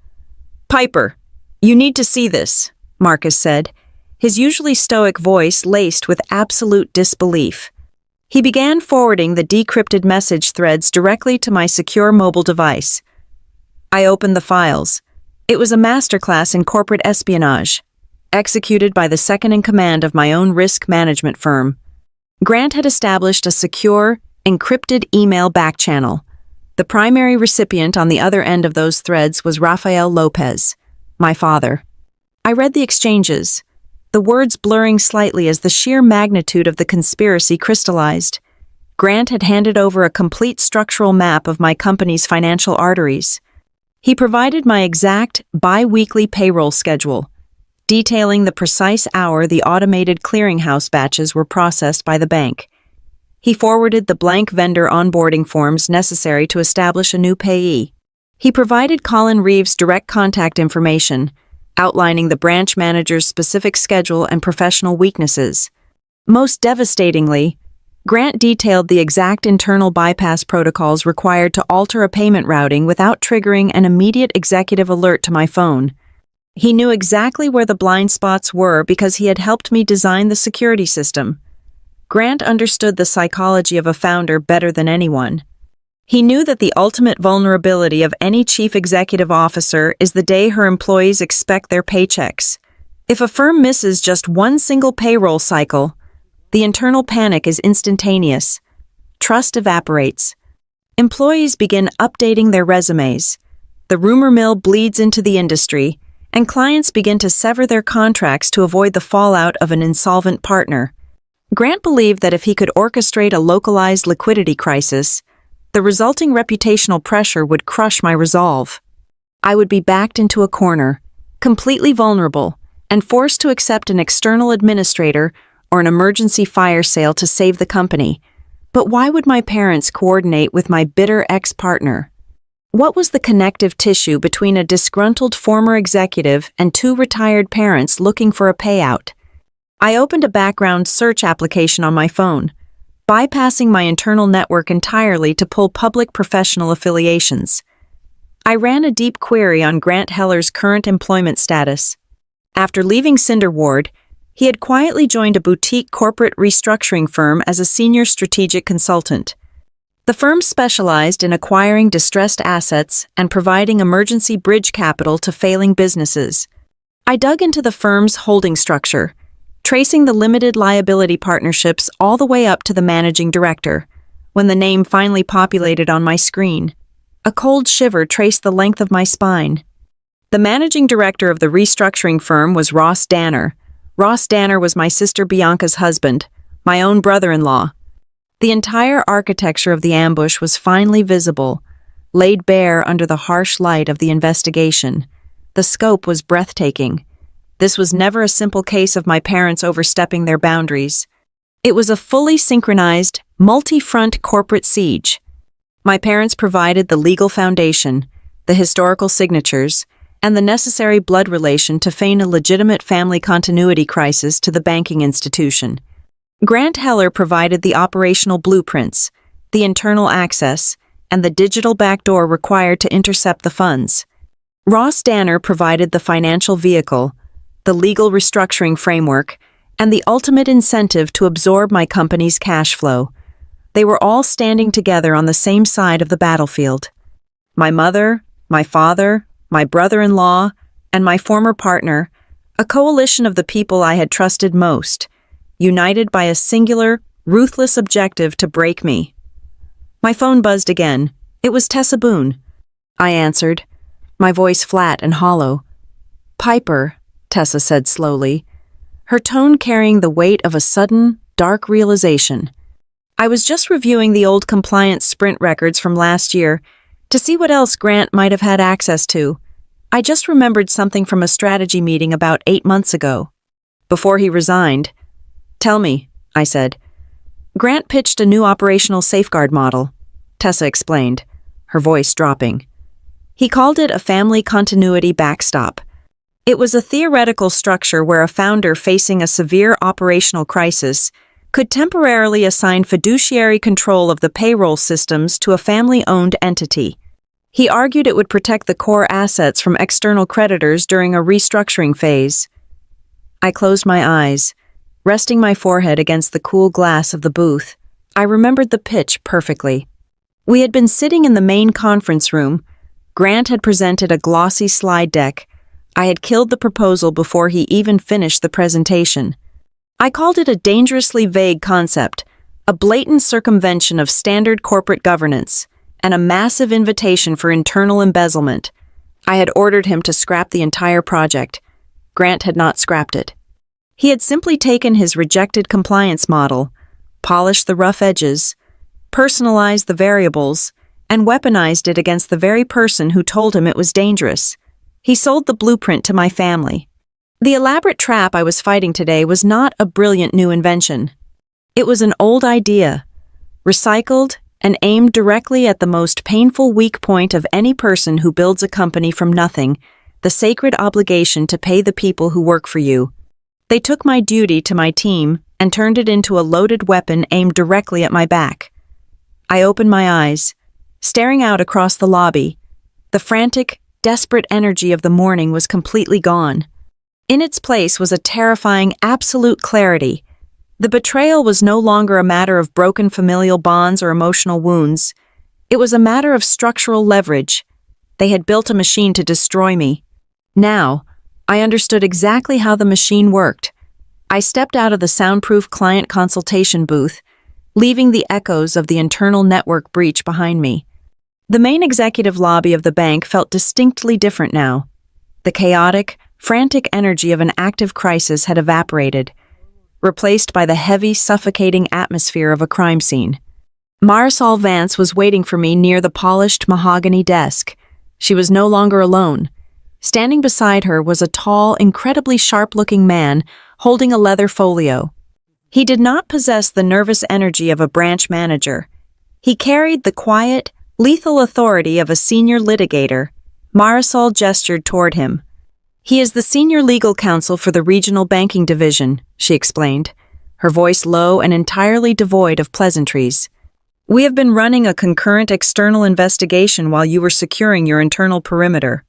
"Piper, you need to see this," Marcus said, his usually stoic voice laced with absolute disbelief. He began forwarding the decrypted message threads directly to my secure mobile device. I opened the files. It was a masterclass in corporate espionage, executed by the second-in-command of my own risk management firm. Grant had established a secure, encrypted email backchannel. The primary recipient on the other end of those threads was Rafael Lopez, my father. I read the exchanges, the words blurring slightly as the sheer magnitude of the conspiracy crystallized. Grant had handed over a complete structural map of my company's financial arteries. He provided my exact bi-weekly payroll schedule, detailing the precise hour the automated clearinghouse batches were processed by the bank. He forwarded the blank vendor onboarding forms necessary to establish a new payee. He provided Colin Reeves' direct contact information, outlining the branch manager's specific schedule and professional weaknesses. Most devastatingly, Grant detailed the exact internal bypass protocols required to alter a payment routing without triggering an immediate executive alert to my phone. He knew exactly where the blind spots were because he had helped me design the security system. Grant understood the psychology of a founder better than anyone. He knew that the ultimate vulnerability of any chief executive officer is the day her employees expect their paychecks. If a firm misses just one single payroll cycle, the internal panic is instantaneous. Trust evaporates. Employees begin updating their resumes. The rumor mill bleeds into the industry, and clients begin to sever their contracts to avoid the fallout of an insolvent partner. Grant believed that if he could orchestrate a localized liquidity crisis, The resulting reputational pressure would crush my resolve. I would be backed into a corner, completely vulnerable, and forced to accept an external administrator or an emergency fire sale to save the company. But why would my parents coordinate with my bitter ex-partner? What was the connective tissue between a disgruntled former executive and two retired parents looking for a payout? I opened a background search application on my phone, bypassing my internal network entirely to pull public professional affiliations. I ran a deep query on Grant Heller's current employment status. After leaving Cinder Ward, he had quietly joined a boutique corporate restructuring firm as a senior strategic consultant. The firm specialized in acquiring distressed assets and providing emergency bridge capital to failing businesses. I dug into the firm's holding structure, tracing the limited liability partnerships all the way up to the managing director. When the name finally populated on my screen, a cold shiver traced the length of my spine. The managing director of the restructuring firm was Ross Danner. Ross Danner was my sister Bianca's husband, my own brother-in-law. The entire architecture of the ambush was finally visible, laid bare under the harsh light of the investigation. The scope was breathtaking. This was never a simple case of my parents overstepping their boundaries. It was a fully synchronized, multi-front corporate siege. My parents provided the legal foundation, the historical signatures, and the necessary blood relation to feign a legitimate family continuity crisis to the banking institution. Grant Heller provided the operational blueprints, the internal access, and the digital backdoor required to intercept the funds. Ross Danner provided the financial vehicle, the legal restructuring framework, and the ultimate incentive to absorb my company's cash flow. They were all standing together on the same side of the battlefield. My mother, my father, my brother-in-law, and my former partner, a coalition of the people I had trusted most, united by a singular, ruthless objective to break me. My phone buzzed again. It was Tessa Boone. I answered, my voice flat and hollow. "Piper," Tessa said slowly, her tone carrying the weight of a sudden, dark realization. "I was just reviewing the old compliance sprint records from last year to see what else Grant might have had access to. I just remembered something from a strategy meeting about 8 months ago, before he resigned." "Tell me," I said. "Grant pitched a new operational safeguard model," Tessa explained, her voice dropping. "He called it a family continuity backstop. It was a theoretical structure where a founder facing a severe operational crisis could temporarily assign fiduciary control of the payroll systems to a family-owned entity. He argued it would protect the core assets from external creditors during a restructuring phase." I closed my eyes, resting my forehead against the cool glass of the booth. I remembered the pitch perfectly. We had been sitting in the main conference room. Grant had presented a glossy slide deck. I had killed the proposal before he even finished the presentation. I called it a dangerously vague concept, a blatant circumvention of standard corporate governance, and a massive invitation for internal embezzlement. I had ordered him to scrap the entire project. Grant had not scrapped it. He had simply taken his rejected compliance model, polished the rough edges, personalized the variables, and weaponized it against the very person who told him it was dangerous. He sold the blueprint to my family. The elaborate trap I was fighting today was not a brilliant new invention. It was an old idea, recycled and aimed directly at the most painful weak point of any person who builds a company from nothing, the sacred obligation to pay the people who work for you. They took my duty to my team and turned it into a loaded weapon aimed directly at my back. I opened my eyes, staring out across the lobby. The frantic, desperate energy of the morning was completely gone. In its place was a terrifying, absolute clarity. The betrayal was no longer a matter of broken familial bonds or emotional wounds. It was a matter of structural leverage. They had built a machine to destroy me. Now, I understood exactly how the machine worked. I stepped out of the soundproof client consultation booth, leaving the echoes of the internal network breach behind me. The main executive lobby of the bank felt distinctly different now. The chaotic, frantic energy of an active crisis had evaporated, replaced by the heavy, suffocating atmosphere of a crime scene. Marisol Vance was waiting for me near the polished mahogany desk. She was no longer alone. Standing beside her was a tall, incredibly sharp-looking man holding a leather folio. He did not possess the nervous energy of a branch manager. He carried the quiet, lethal authority of a senior litigator. Marisol gestured toward him. "He is the senior legal counsel for the regional banking division," she explained, her voice low and entirely devoid of pleasantries. "We have been running a concurrent external investigation while you were securing your internal perimeter.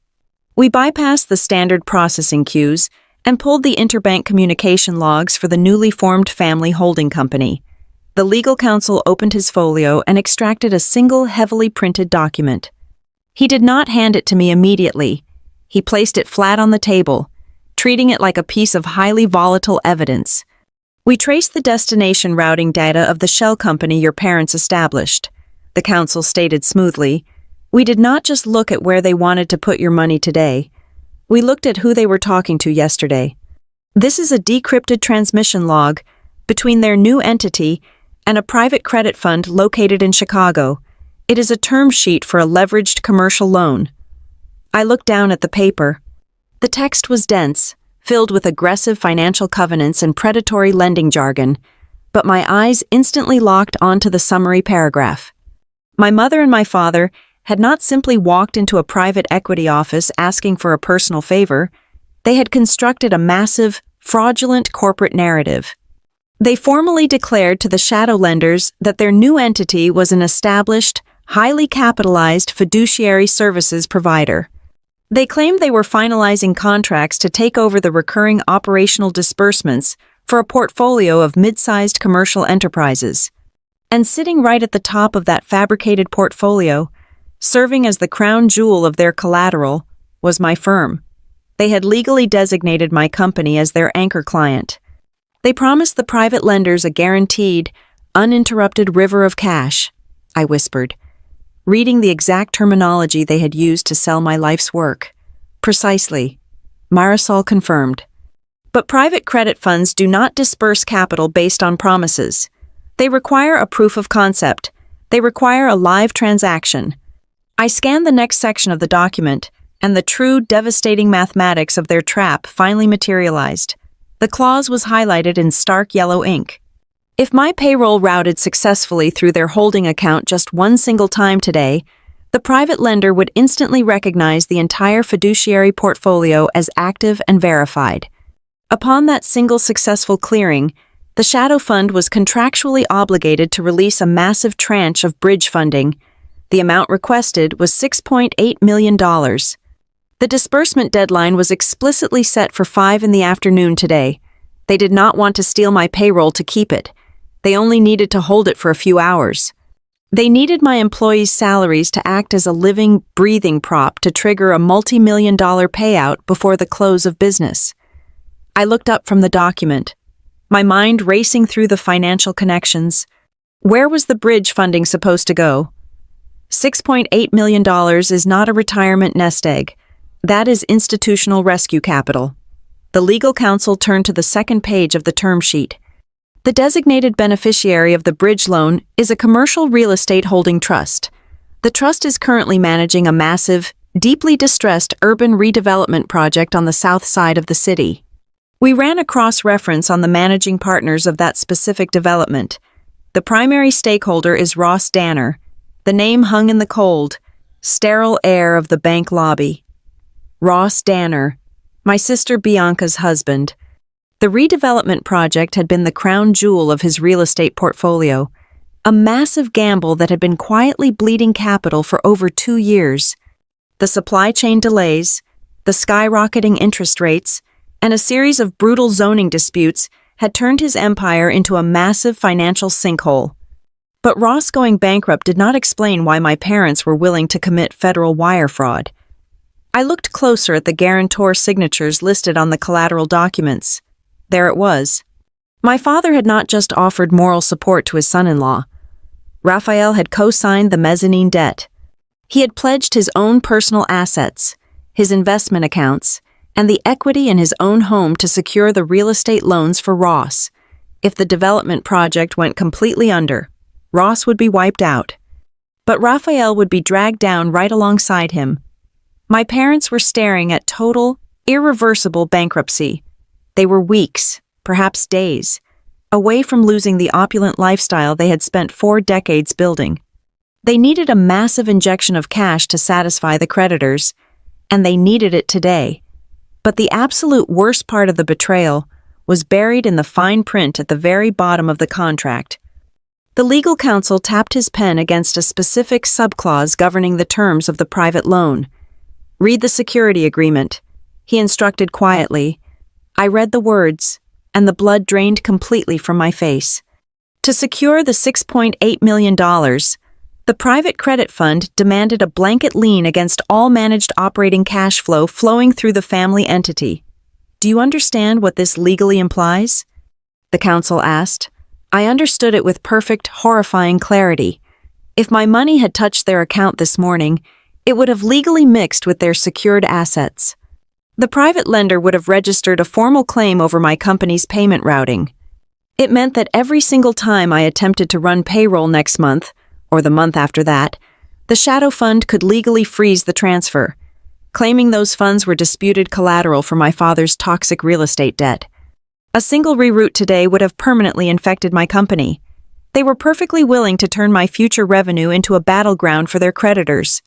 We bypassed the standard processing queues and pulled the interbank communication logs for the newly formed family holding company." The legal counsel opened his folio and extracted a single heavily printed document. He did not hand it to me immediately. He placed it flat on the table, treating it like a piece of highly volatile evidence. "We traced the destination routing data of the shell company your parents established," the counsel stated smoothly. "We did not just look at where they wanted to put your money today. We looked at who they were talking to yesterday. This is a decrypted transmission log between their new entity and a private credit fund located in Chicago. It is a term sheet for a leveraged commercial loan." I looked down at the paper. The text was dense, filled with aggressive financial covenants and predatory lending jargon, but my eyes instantly locked onto the summary paragraph. My mother and my father had not simply walked into a private equity office asking for a personal favor. They had constructed a massive, fraudulent corporate narrative. They formally declared to the shadow lenders that their new entity was an established, highly capitalized fiduciary services provider. They claimed they were finalizing contracts to take over the recurring operational disbursements for a portfolio of mid-sized commercial enterprises. And sitting right at the top of that fabricated portfolio, serving as the crown jewel of their collateral, was my firm. They had legally designated my company as their anchor client. They promised the private lenders a guaranteed, uninterrupted river of cash, I whispered, reading the exact terminology they had used to sell my life's work. "Precisely," Marisol confirmed. "But private credit funds do not disperse capital based on promises. They require a proof of concept. They require a live transaction." I scanned the next section of the document, and the true, devastating mathematics of their trap finally materialized. The clause was highlighted in stark yellow ink. If my payroll routed successfully through their holding account just one single time today, the private lender would instantly recognize the entire fiduciary portfolio as active and verified. Upon that single successful clearing, the shadow fund was contractually obligated to release a massive tranche of bridge funding. The amount requested was $6.8 million. The disbursement deadline was explicitly set for 5 p.m. today. They did not want to steal my payroll to keep it. They only needed to hold it for a few hours. They needed my employees' salaries to act as a living, breathing prop to trigger a multi-million-dollar payout before the close of business. I looked up from the document, my mind racing through the financial connections. Where was the bridge funding supposed to go? $6.8 million is not a retirement nest egg. That is institutional rescue capital. The legal counsel turned to the second page of the term sheet. The designated beneficiary of the bridge loan is a commercial real estate holding trust. The trust is currently managing a massive, deeply distressed urban redevelopment project on the south side of the city. We ran a cross-reference on the managing partners of that specific development. The primary stakeholder is Ross Danner. The name hung in the cold, sterile air of the bank lobby. Ross Danner, my sister Bianca's husband. The redevelopment project had been the crown jewel of his real estate portfolio, a massive gamble that had been quietly bleeding capital for over 2 years. The supply chain delays, the skyrocketing interest rates, and a series of brutal zoning disputes had turned his empire into a massive financial sinkhole. But Ross going bankrupt did not explain why my parents were willing to commit federal wire fraud. I looked closer at the guarantor signatures listed on the collateral documents. There it was. My father had not just offered moral support to his son-in-law. Raphael had co-signed the mezzanine debt. He had pledged his own personal assets, his investment accounts, and the equity in his own home to secure the real estate loans for Ross. If the development project went completely under, Ross would be wiped out. But Raphael would be dragged down right alongside him. My parents were staring at total, irreversible bankruptcy. They were weeks, perhaps days, away from losing the opulent lifestyle they had spent 4 decades building. They needed a massive injection of cash to satisfy the creditors, and they needed it today. But the absolute worst part of the betrayal was buried in the fine print at the very bottom of the contract. The legal counsel tapped his pen against a specific subclause governing the terms of the private loan. "Read the security agreement," he instructed quietly. I read the words, and the blood drained completely from my face. To secure the $6.8 million, the private credit fund demanded a blanket lien against all managed operating cash flow flowing through the family entity. "Do you understand what this legally implies?" the counsel asked. I understood it with perfect, horrifying clarity. If my money had touched their account this morning, it would have legally mixed with their secured assets. The private lender would have registered a formal claim over my company's payment routing. It meant that every single time I attempted to run payroll next month, or the month after that, the shadow fund could legally freeze the transfer, claiming those funds were disputed collateral for my father's toxic real estate debt. A single reroute today would have permanently infected my company. They were perfectly willing to turn my future revenue into a battleground for their creditors.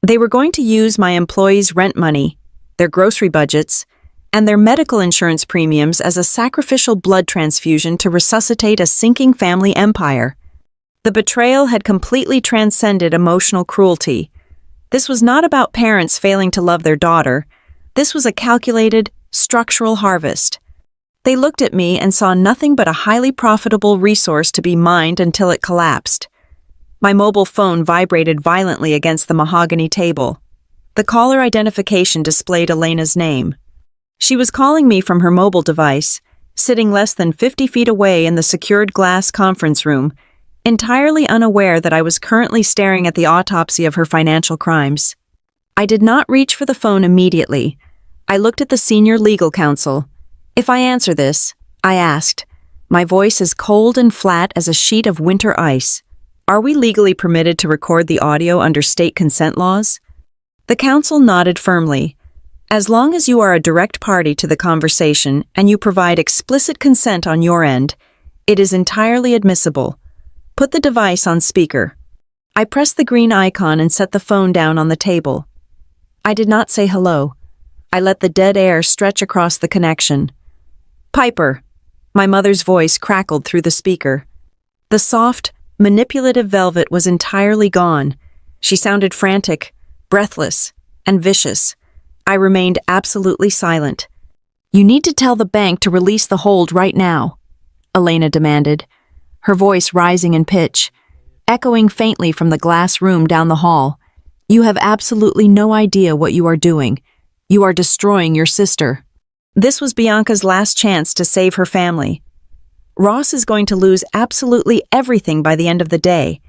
They were going to use my employees' rent money, their grocery budgets, and their medical insurance premiums as a sacrificial blood transfusion to resuscitate a sinking family empire. The betrayal had completely transcended emotional cruelty. This was not about parents failing to love their daughter. This was a calculated, structural harvest. They looked at me and saw nothing but a highly profitable resource to be mined until it collapsed. My mobile phone vibrated violently against the mahogany table. The caller identification displayed Elena's name. She was calling me from her mobile device, sitting less than 50 feet away in the secured glass conference room, entirely unaware that I was currently staring at the autopsy of her financial crimes. I did not reach for the phone immediately. I looked at the senior legal counsel. "If I answer this," I asked, my voice as cold and flat as a sheet of winter ice, "are we legally permitted to record the audio under state consent laws?" The counsel nodded firmly. "As long as you are a direct party to the conversation and you provide explicit consent on your end, it is entirely admissible. Put the device on speaker." I pressed the green icon and set the phone down on the table. I did not say hello. I let the dead air stretch across the connection. "Piper," my mother's voice crackled through the speaker. The soft, manipulative velvet was entirely gone. She sounded frantic, breathless, and vicious. I remained absolutely silent. "You need to tell the bank to release the hold right now," Elena demanded, her voice rising in pitch, echoing faintly from the glass room down the hall. "You have absolutely no idea what you are doing. You are destroying your sister." This was Bianca's last chance to save her family. "Ross is going to lose absolutely everything by the end of the day,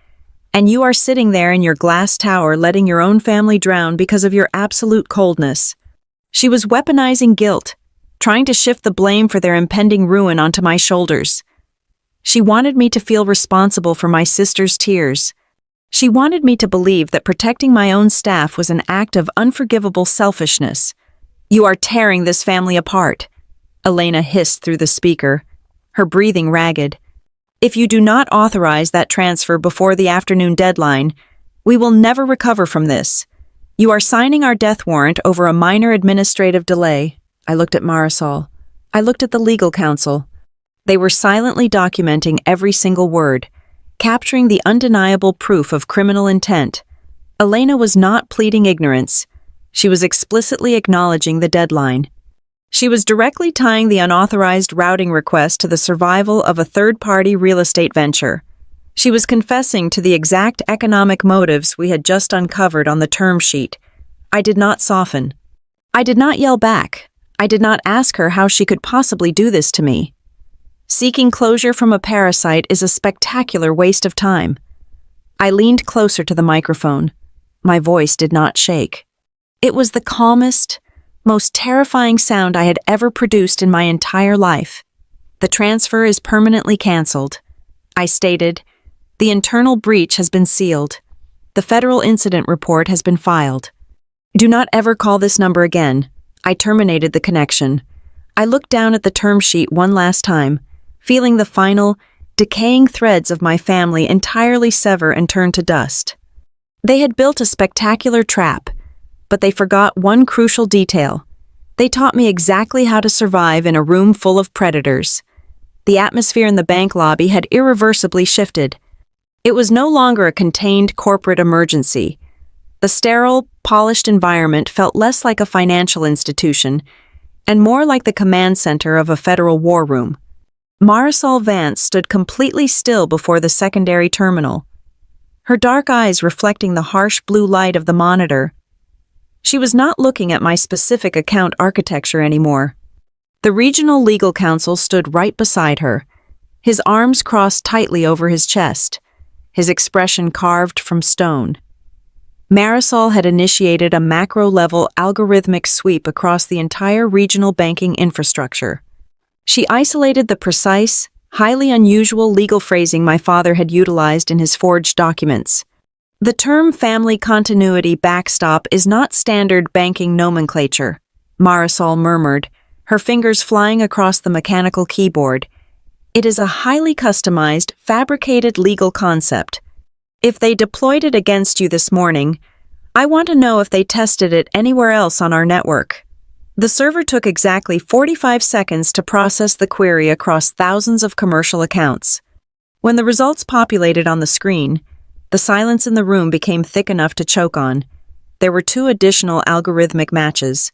and you are sitting there in your glass tower letting your own family drown because of your absolute coldness." She was weaponizing guilt, trying to shift the blame for their impending ruin onto my shoulders. She wanted me to feel responsible for my sister's tears. She wanted me to believe that protecting my own staff was an act of unforgivable selfishness. "You are tearing this family apart," Elena hissed through the speaker, her breathing ragged. "If you do not authorize that transfer before the afternoon deadline, we will never recover from this. You are signing our death warrant over a minor administrative delay." I looked at Marisol. I looked at the legal counsel. They were silently documenting every single word, capturing the undeniable proof of criminal intent. Elena was not pleading ignorance. She was explicitly acknowledging the deadline. She was directly tying the unauthorized routing request to the survival of a third-party real estate venture. She was confessing to the exact economic motives we had just uncovered on the term sheet. I did not soften. I did not yell back. I did not ask her how she could possibly do this to me. Seeking closure from a parasite is a spectacular waste of time. I leaned closer to the microphone. My voice did not shake. It was the calmest, most terrifying sound I had ever produced in my entire life. "The transfer is permanently canceled," I stated, The internal breach has been sealed. The federal incident report has been filed. Do not ever call this number again. I terminated the connection. I looked down at the term sheet one last time, feeling the final, decaying threads of my family entirely sever and turn to dust. They had built a spectacular trap, but they forgot one crucial detail. They taught me exactly how to survive in a room full of predators. The atmosphere in the bank lobby had irreversibly shifted. It was no longer a contained corporate emergency. The sterile, polished environment felt less like a financial institution and more like the command center of a federal war room. Marisol Vance stood completely still before the secondary terminal, her dark eyes reflecting the harsh blue light of the monitor. She was not looking at my specific account architecture anymore. The regional legal counsel stood right beside her, his arms crossed tightly over his chest, his expression carved from stone. Marisol had initiated a macro-level algorithmic sweep across the entire regional banking infrastructure. She isolated the precise, highly unusual legal phrasing my father had utilized in his forged documents. The term family continuity backstop is not standard banking nomenclature, Marisol murmured, her fingers flying across the mechanical keyboard. It is a highly customized, fabricated legal concept. If they deployed it against you this morning, I want to know if they tested it anywhere else on our network. The server took exactly 45 seconds to process the query across thousands of commercial accounts. When the results populated on the screen, the silence in the room became thick enough to choke on. There were 2 additional algorithmic matches.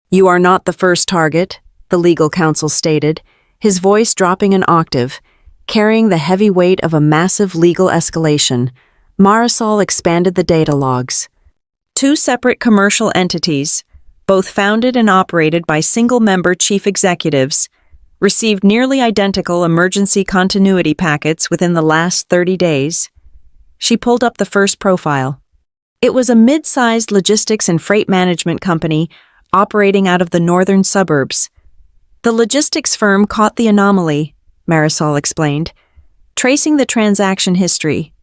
"You are not the first target," the legal counsel stated, his voice dropping an octave, carrying the heavy weight of a massive legal escalation. Marisol expanded the data logs. 2 separate commercial entities, both founded and operated by single-member chief executives, received nearly identical emergency continuity packets within the last 30 days. She pulled up the first profile. It was a mid-sized logistics and freight management company operating out of the northern suburbs. The logistics firm caught the anomaly, Marisol explained, tracing the transaction history.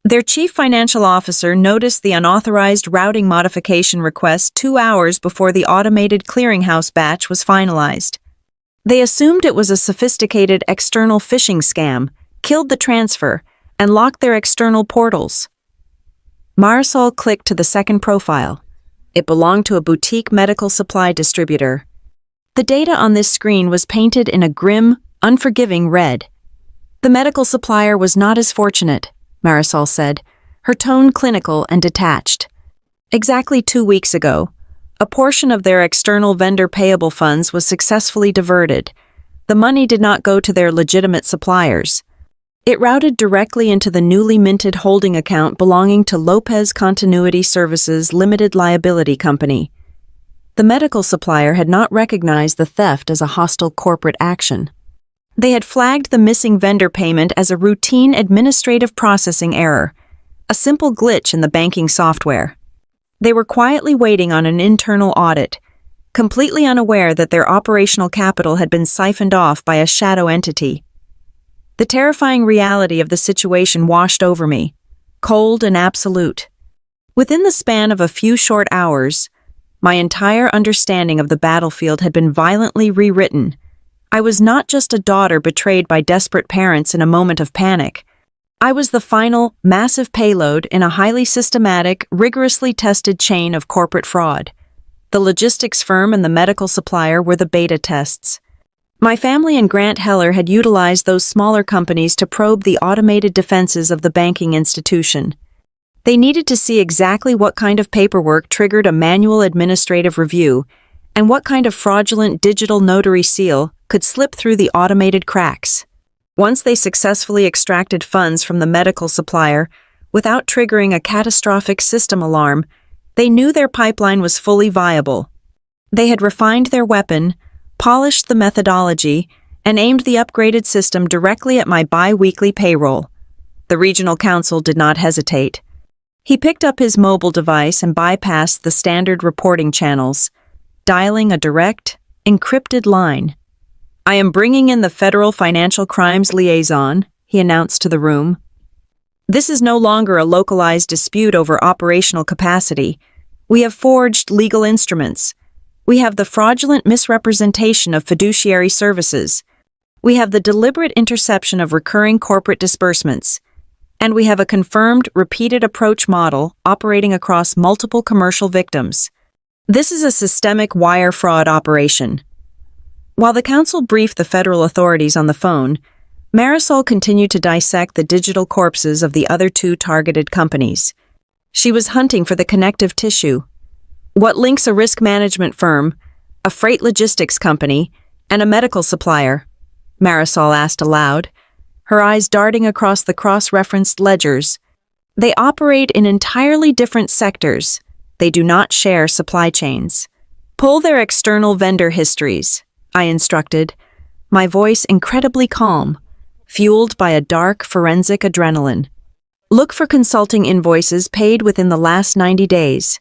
Their chief financial officer noticed the unauthorized routing modification request 2 hours before the automated clearinghouse batch was finalized. They assumed it was a sophisticated external phishing scam, killed the transfer, and locked their external portals. Marisol clicked to the second profile. It belonged to a boutique medical supply distributor. The data on this screen was painted in a grim, unforgiving red. The medical supplier was not as fortunate, Marisol said, her tone clinical and detached. Exactly 2 weeks ago, a portion of their external vendor payable funds was successfully diverted. The money did not go to their legitimate suppliers. It routed directly into the newly minted holding account belonging to Lopez Continuity Services Limited Liability Company. The medical supplier had not recognized the theft as a hostile corporate action. They had flagged the missing vendor payment as a routine administrative processing error, a simple glitch in the banking software. They were quietly waiting on an internal audit, completely unaware that their operational capital had been siphoned off by a shadow entity. The terrifying reality of the situation washed over me, cold and absolute. Within the span of a few short hours, my entire understanding of the battlefield had been violently rewritten. I was not just a daughter betrayed by desperate parents in a moment of panic. I was the final, massive payload in a highly systematic, rigorously tested chain of corporate fraud. The logistics firm and the medical supplier were the beta tests. My family and Grant Heller had utilized those smaller companies to probe the automated defenses of the banking institution. They needed to see exactly what kind of paperwork triggered a manual administrative review and what kind of fraudulent digital notary seal could slip through the automated cracks. Once they successfully extracted funds from the medical supplier without triggering a catastrophic system alarm, they knew their pipeline was fully viable. They had refined their weapon, polished the methodology, and aimed the upgraded system directly at my bi-weekly payroll. The regional counsel did not hesitate. He picked up his mobile device and bypassed the standard reporting channels, dialing a direct, encrypted line. "I am bringing in the Federal Financial Crimes Liaison," he announced to the room. This is no longer a localized dispute over operational capacity. We have forged legal instruments. We have the fraudulent misrepresentation of fiduciary services. We have the deliberate interception of recurring corporate disbursements. And we have a confirmed, repeated approach model operating across multiple commercial victims. This is a systemic wire fraud operation. While the council briefed the federal authorities on the phone, Marisol continued to dissect the digital corpses of the other two targeted companies. She was hunting for the connective tissue. What links a risk management firm, a freight logistics company, and a medical supplier? Marisol asked aloud, her eyes darting across the cross-referenced ledgers. They operate in entirely different sectors. They do not share supply chains. Pull their external vendor histories, I instructed, my voice incredibly calm, fueled by a dark forensic adrenaline. Look for consulting invoices paid within the last 90 days.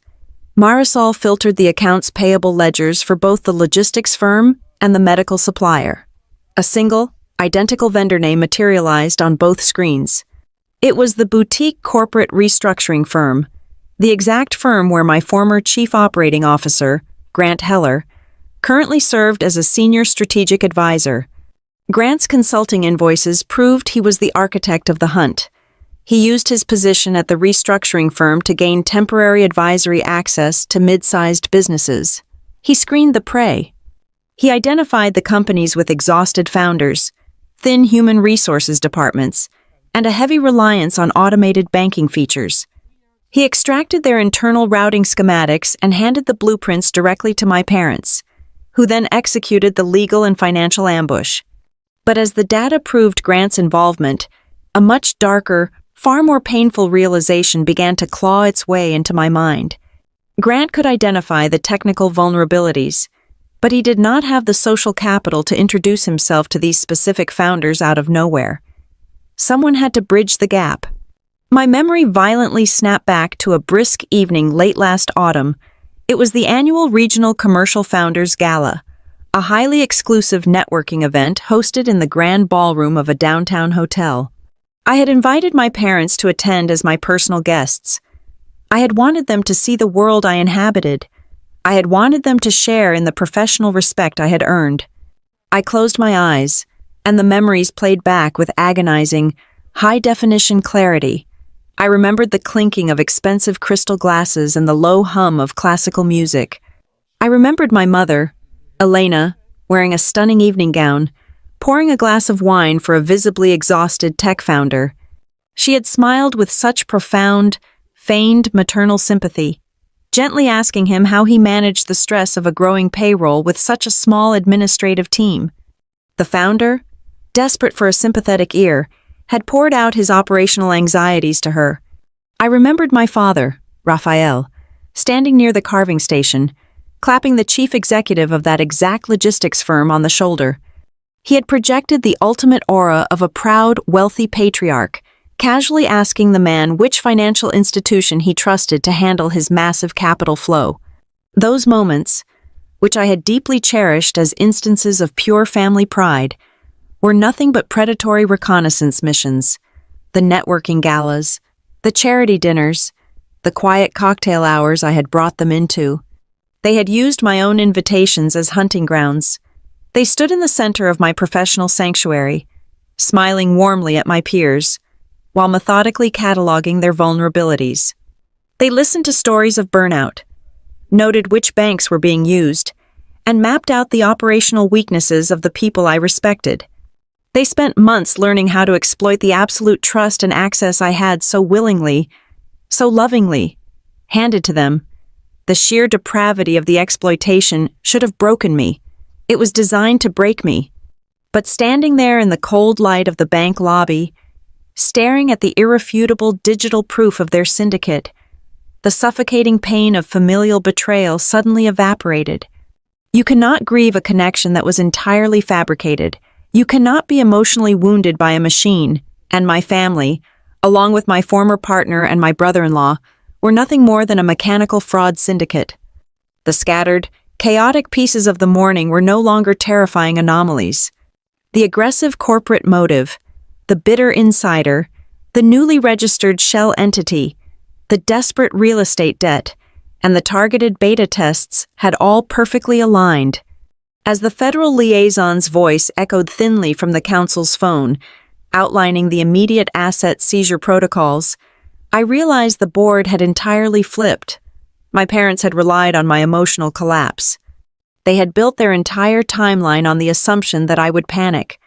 Marisol filtered the accounts payable ledgers for both the logistics firm and the medical supplier. A single, identical vendor name materialized on both screens. It was the boutique corporate restructuring firm, the exact firm where my former chief operating officer, Grant Heller, currently served as a senior strategic advisor. Grant's consulting invoices proved he was the architect of the hunt. He used his position at the restructuring firm to gain temporary advisory access to mid-sized businesses. He screened the prey. He identified the companies with exhausted founders, thin human resources departments, and a heavy reliance on automated banking features. He extracted their internal routing schematics and handed the blueprints directly to my parents, who then executed the legal and financial ambush. But as the data proved Grant's involvement, a much darker, far more painful realization began to claw its way into my mind. Grant could identify the technical vulnerabilities, but he did not have the social capital to introduce himself to these specific founders out of nowhere. Someone had to bridge the gap. My memory violently snapped back to a brisk evening late last autumn. It was the annual Regional Commercial Founders Gala, a highly exclusive networking event hosted in the grand ballroom of a downtown hotel. I had invited my parents to attend as my personal guests. I had wanted them to see the world I inhabited. I had wanted them to share in the professional respect I had earned. I closed my eyes, and the memories played back with agonizing, high-definition clarity. I remembered the clinking of expensive crystal glasses and the low hum of classical music. I remembered my mother, Elena, wearing a stunning evening gown, pouring a glass of wine for a visibly exhausted tech founder. She had smiled with such profound, feigned maternal sympathy, gently asking him how he managed the stress of a growing payroll with such a small administrative team. The founder, desperate for a sympathetic ear, had poured out his operational anxieties to her. I remembered my father, Raphael, standing near the carving station, clapping the chief executive of that exact logistics firm on the shoulder. He had projected the ultimate aura of a proud, wealthy patriarch, casually asking the man which financial institution he trusted to handle his massive capital flow. Those moments, which I had deeply cherished as instances of pure family pride, were nothing but predatory reconnaissance missions, the networking galas, the charity dinners, the quiet cocktail hours I had brought them into. They had used my own invitations as hunting grounds. They stood in the center of my professional sanctuary, smiling warmly at my peers, while methodically cataloging their vulnerabilities. They listened to stories of burnout, noted which banks were being used, and mapped out the operational weaknesses of the people I respected. They spent months learning how to exploit the absolute trust and access I had so willingly, so lovingly, handed to them. The sheer depravity of the exploitation should have broken me. It was designed to break me. But standing there in the cold light of the bank lobby, staring at the irrefutable digital proof of their syndicate, the suffocating pain of familial betrayal suddenly evaporated. You cannot grieve a connection that was entirely fabricated. You cannot be emotionally wounded by a machine, and my family, along with my former partner and my brother-in-law, were nothing more than a mechanical fraud syndicate. The scattered, chaotic pieces of the morning were no longer terrifying anomalies. The aggressive corporate motive, the bitter insider, The newly registered shell entity, the desperate real estate debt, and the targeted beta tests had all perfectly aligned. As the federal liaison's voice echoed thinly from the council's phone, outlining the immediate asset seizure protocols, I realized the board had entirely flipped. My parents had relied on my emotional collapse. They had built their entire timeline on the assumption that I would panic,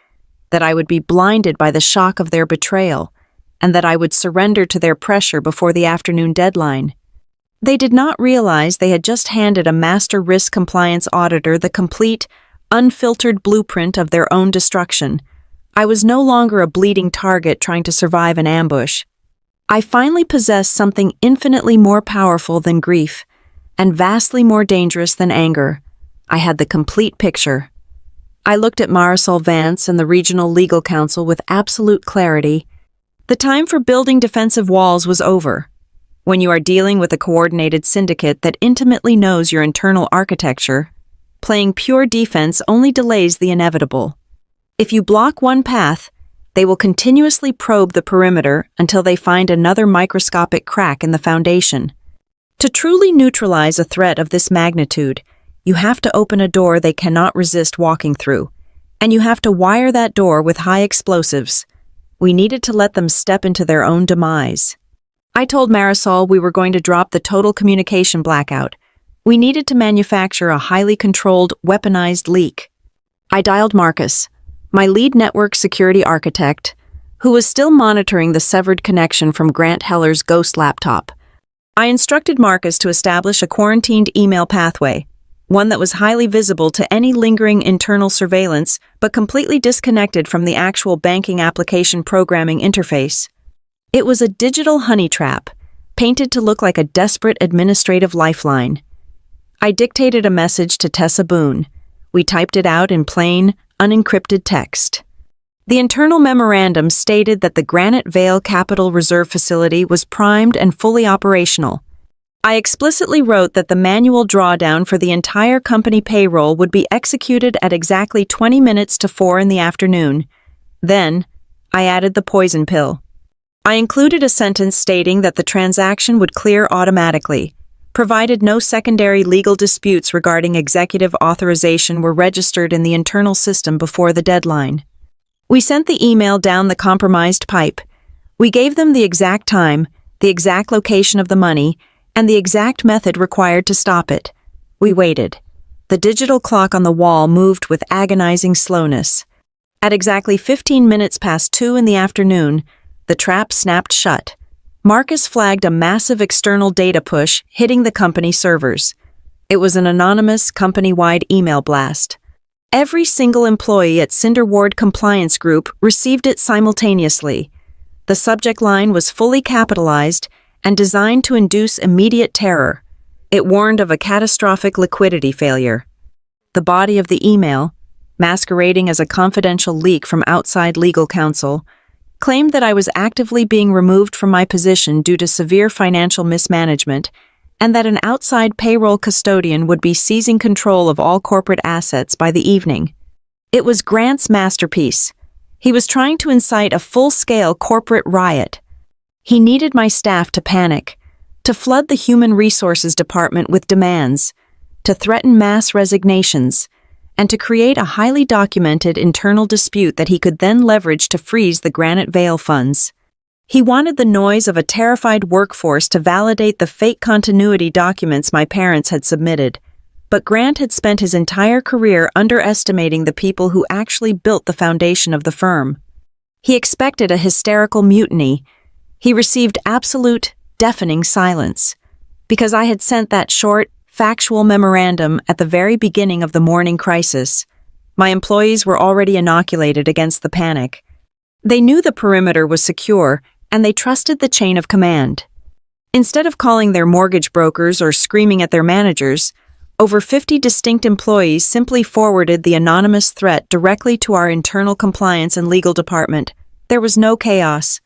that I would be blinded by the shock of their betrayal, and that I would surrender to their pressure before the afternoon deadline. They did not realize they had just handed a master risk compliance auditor the complete, unfiltered blueprint of their own destruction. I was no longer a bleeding target trying to survive an ambush. I finally possessed something infinitely more powerful than grief, and vastly more dangerous than anger. I had the complete picture. I looked at Marisol Vance and the Regional Legal Counsel with absolute clarity. The time for building defensive walls was over. When you are dealing with a coordinated syndicate that intimately knows your internal architecture, playing pure defense only delays the inevitable. If you block one path, they will continuously probe the perimeter until they find another microscopic crack in the foundation. To truly neutralize a threat of this magnitude, you have to open a door they cannot resist walking through, and you have to wire that door with high explosives. We needed to let them step into their own demise. I told Marisol we were going to drop the total communication blackout. We needed to manufacture a highly controlled, weaponized leak. I dialed Marcus, my lead network security architect, who was still monitoring the severed connection from Grant Heller's ghost laptop. I instructed Marcus to establish a quarantined email pathway, one that was highly visible to any lingering internal surveillance but completely disconnected from the actual banking application programming interface. It was a digital honey trap, painted to look like a desperate administrative lifeline. I dictated a message to Tessa Boone. We typed it out in plain, unencrypted text. The internal memorandum stated that the Granite Vale Capital Reserve Facility was primed and fully operational. I explicitly wrote that the manual drawdown for the entire company payroll would be executed at exactly 20 minutes to 4 in the afternoon. Then, I added the poison pill. I included a sentence stating that the transaction would clear automatically, provided no secondary legal disputes regarding executive authorization were registered in the internal system before the deadline. We sent the email down the compromised pipe. We gave them the exact time, the exact location of the money, and the exact method required to stop it. We waited. The digital clock on the wall moved with agonizing slowness. At exactly 15 minutes past 2 in the afternoon, the trap snapped shut. Marcus flagged a massive external data push hitting the company servers. It was an anonymous, company-wide email blast. Every single employee at Cinder Ward Compliance Group received it simultaneously. The subject line was fully capitalized and designed to induce immediate terror. It warned of a catastrophic liquidity failure. The body of the email, masquerading as a confidential leak from outside legal counsel, claimed that I was actively being removed from my position due to severe financial mismanagement, and that an outside payroll custodian would be seizing control of all corporate assets by the evening. It was Grant's masterpiece. He was trying to incite a full-scale corporate riot. He needed my staff to panic, to flood the Human Resources Department with demands, to threaten mass resignations, and to create a highly documented internal dispute that he could then leverage to freeze the Granite Vale funds. He wanted the noise of a terrified workforce to validate the fake continuity documents my parents had submitted, but Grant had spent his entire career underestimating the people who actually built the foundation of the firm. He expected a hysterical mutiny. He received absolute, deafening silence, because I had sent that short, factual memorandum at the very beginning of the morning crisis. My employees were already inoculated against the panic. They knew the perimeter was secure, and they trusted the chain of command. Instead of calling their mortgage brokers or screaming at their managers, over 50 distinct employees simply forwarded the anonymous threat directly to our internal compliance and legal department. There was no chaos.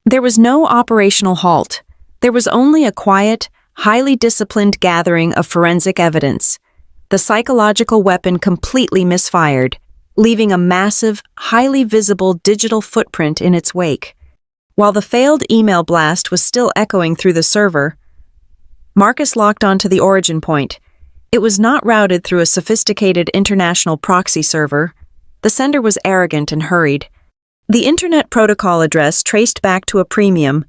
There was no operational halt. There was only a quiet, highly disciplined gathering of forensic evidence. The psychological weapon completely misfired, leaving a massive, highly visible digital footprint in its wake. While the failed email blast was still echoing through the server, Marcus locked onto the origin point. It was not routed through a sophisticated international proxy server. The sender was arrogant and hurried. The Internet Protocol address traced back to a premium,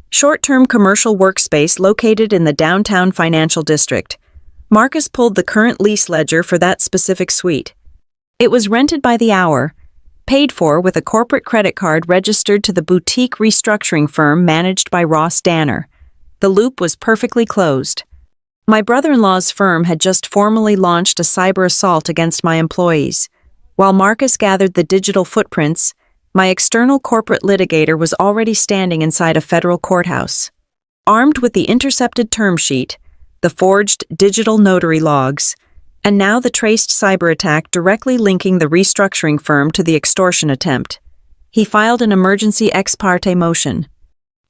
short-term commercial workspace located in the downtown financial district. Marcus pulled the current lease ledger for that specific suite. It was rented by the hour, paid for with a corporate credit card registered to the boutique restructuring firm managed by Ross Danner. The loop was perfectly closed. My brother-in-law's firm had just formally launched a cyber assault against my employees. While Marcus gathered the digital footprints, my external corporate litigator was already standing inside a federal courthouse. Armed with the intercepted term sheet, the forged digital notary logs, and now the traced cyber attack directly linking the restructuring firm to the extortion attempt, he filed an emergency ex parte motion.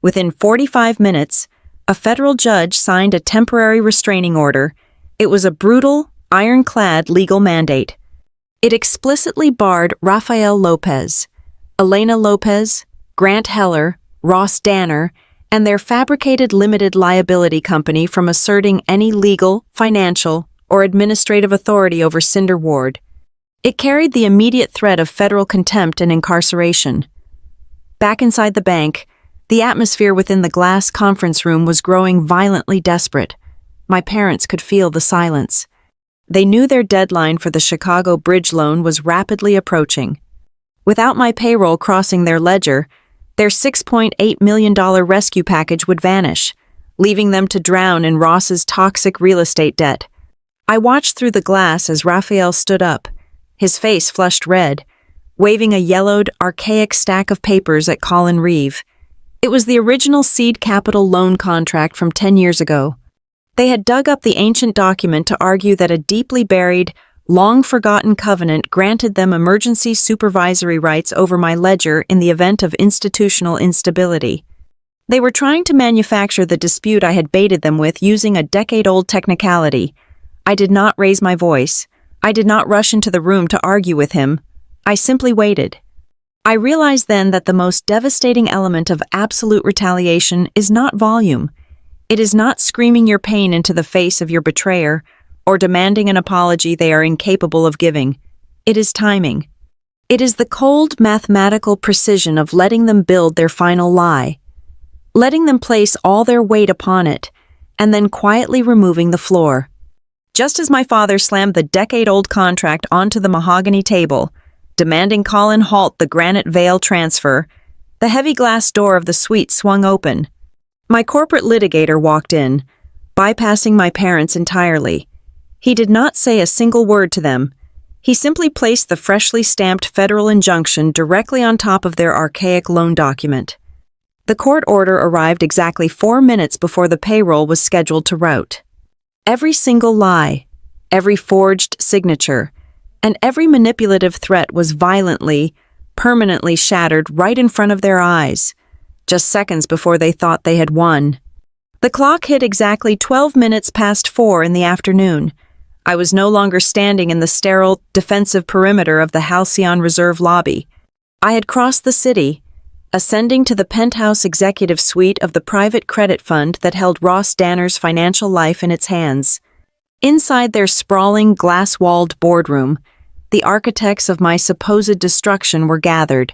Within 45 minutes, a federal judge signed a temporary restraining order. It was a brutal, ironclad legal mandate. It explicitly barred Rafael Lopez, Elena Lopez, Grant Heller, Ross Danner, and their fabricated limited liability company from asserting any legal, financial, or administrative authority over Cinder Ward. It carried the immediate threat of federal contempt and incarceration. Back inside the bank, the atmosphere within the glass conference room was growing violently desperate. My parents could feel the silence. They knew their deadline for the Chicago bridge loan was rapidly approaching. Without my payroll crossing their ledger, their $6.8 million rescue package would vanish, leaving them to drown in Ross's toxic real estate debt. I watched through the glass as Raphael stood up, his face flushed red, waving a yellowed, archaic stack of papers at Colin Reeve. It was the original seed capital loan contract from 10 years ago. They had dug up the ancient document to argue that a deeply buried, long-forgotten covenant granted them emergency supervisory rights over my ledger in the event of institutional instability. They were trying to manufacture the dispute I had baited them with using a decade-old technicality. I did not raise my voice. I did not rush into the room to argue with him. I simply waited. I realized then that the most devastating element of absolute retaliation is not volume. It is not screaming your pain into the face of your betrayer or demanding an apology they are incapable of giving. It is timing. It is the cold mathematical precision of letting them build their final lie, letting them place all their weight upon it, and then quietly removing the floor. Just as my father slammed the decade-old contract onto the mahogany table, demanding Colin halt the granite veil transfer, the heavy glass door of the suite swung open. My corporate litigator walked in, bypassing my parents entirely. He did not say a single word to them. He simply placed the freshly stamped federal injunction directly on top of their archaic loan document. The court order arrived exactly 4 minutes before the payroll was scheduled to route. Every single lie, every forged signature, and every manipulative threat was violently, permanently shattered right in front of their eyes, just seconds before they thought they had won. The clock hit exactly 12 minutes past 4 in the afternoon. I was no longer standing in the sterile, defensive perimeter of the Halcyon Reserve lobby. I had crossed the city, ascending to the penthouse executive suite of the private credit fund that held Ross Danner's financial life in its hands. Inside their sprawling, glass-walled boardroom, the architects of my supposed destruction were gathered,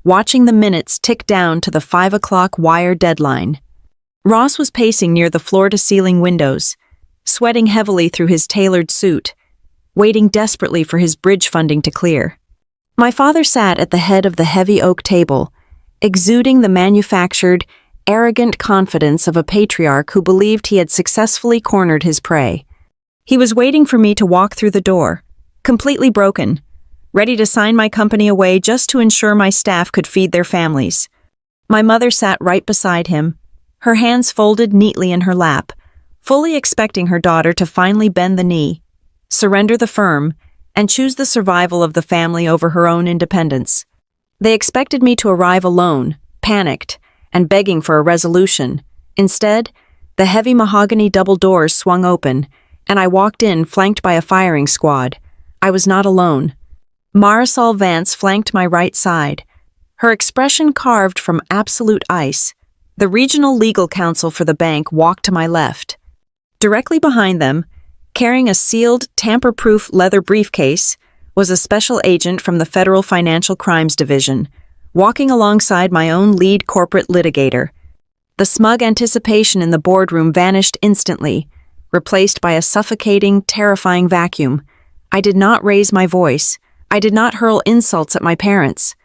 watching the minutes tick down to the 5 o'clock wire deadline. Ross was pacing near the floor-to-ceiling windows, sweating heavily through his tailored suit, waiting desperately for his bridge funding to clear. My father sat at the head of the heavy oak table, exuding the manufactured, arrogant confidence of a patriarch who believed he had successfully cornered his prey. He was waiting for me to walk through the door, completely broken, ready to sign my company away just to ensure my staff could feed their families. My mother sat right beside him, her hands folded neatly in her lap, fully expecting her daughter to finally bend the knee, surrender the firm, and choose the survival of the family over her own independence. They expected me to arrive alone, panicked, and begging for a resolution. Instead, the heavy mahogany double doors swung open, and I walked in flanked by a firing squad. I was not alone. Marisol Vance flanked my right side, her expression carved from absolute ice. The regional legal counsel for the bank walked to my left. Directly behind them, carrying a sealed, tamper-proof leather briefcase, was a special agent from the Federal Financial Crimes Division, walking alongside my own lead corporate litigator. The smug anticipation in the boardroom vanished instantly, replaced by a suffocating, terrifying vacuum. I did not raise my voice. I did not hurl insults at my parents.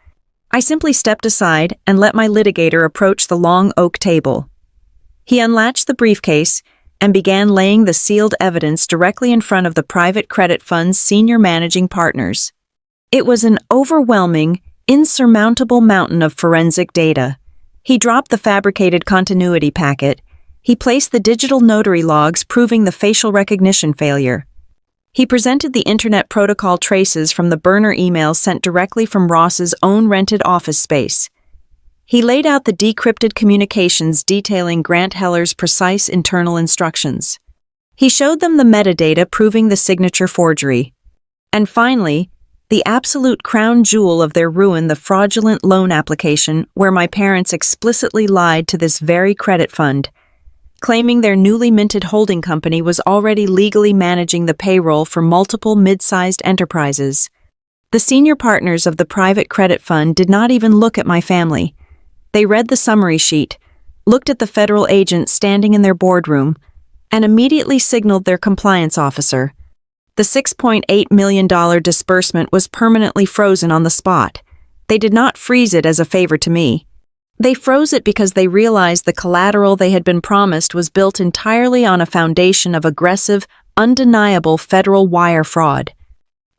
I simply stepped aside and let my litigator approach the long oak table. He unlatched the briefcase and began laying the sealed evidence directly in front of the private credit fund's senior managing partners. It was an overwhelming, insurmountable mountain of forensic data. He dropped the fabricated continuity packet. He placed the digital notary logs proving the facial recognition failure. He presented the internet protocol traces from the burner emails sent directly from Ross's own rented office space. He laid out the decrypted communications detailing Grant Heller's precise internal instructions. He showed them the metadata proving the signature forgery. And finally, the absolute crown jewel of their ruin, the fraudulent loan application where my parents explicitly lied to this very credit fund, claiming their newly minted holding company was already legally managing the payroll for multiple mid-sized enterprises. The senior partners of the private credit fund did not even look at my family. They read the summary sheet, looked at the federal agent standing in their boardroom, and immediately signaled their compliance officer. The $6.8 million disbursement was permanently frozen on the spot. They did not freeze it as a favor to me. They froze it because they realized the collateral they had been promised was built entirely on a foundation of aggressive, undeniable federal wire fraud.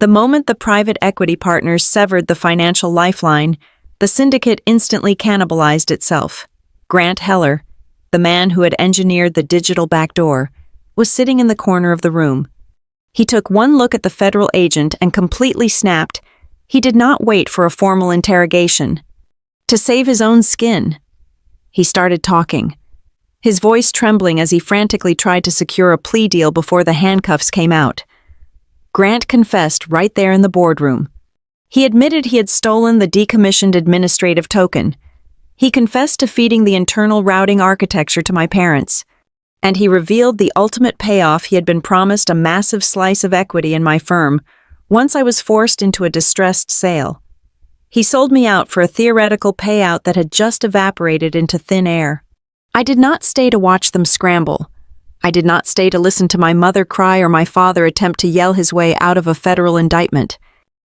The moment the private equity partners severed the financial lifeline, the syndicate instantly cannibalized itself. Grant Heller, the man who had engineered the digital backdoor, was sitting in the corner of the room. He took one look at the federal agent and completely snapped. He did not wait for a formal interrogation. To save his own skin, he started talking, his voice trembling as he frantically tried to secure a plea deal before the handcuffs came out. Grant confessed right there in the boardroom. He admitted he had stolen the decommissioned administrative token. He confessed to feeding the internal routing architecture to my parents. And he revealed the ultimate payoff. He had been promised a massive slice of equity in my firm once I was forced into a distressed sale. He sold me out for a theoretical payout that had just evaporated into thin air. I did not stay to watch them scramble. I did not stay to listen to my mother cry or my father attempt to yell his way out of a federal indictment.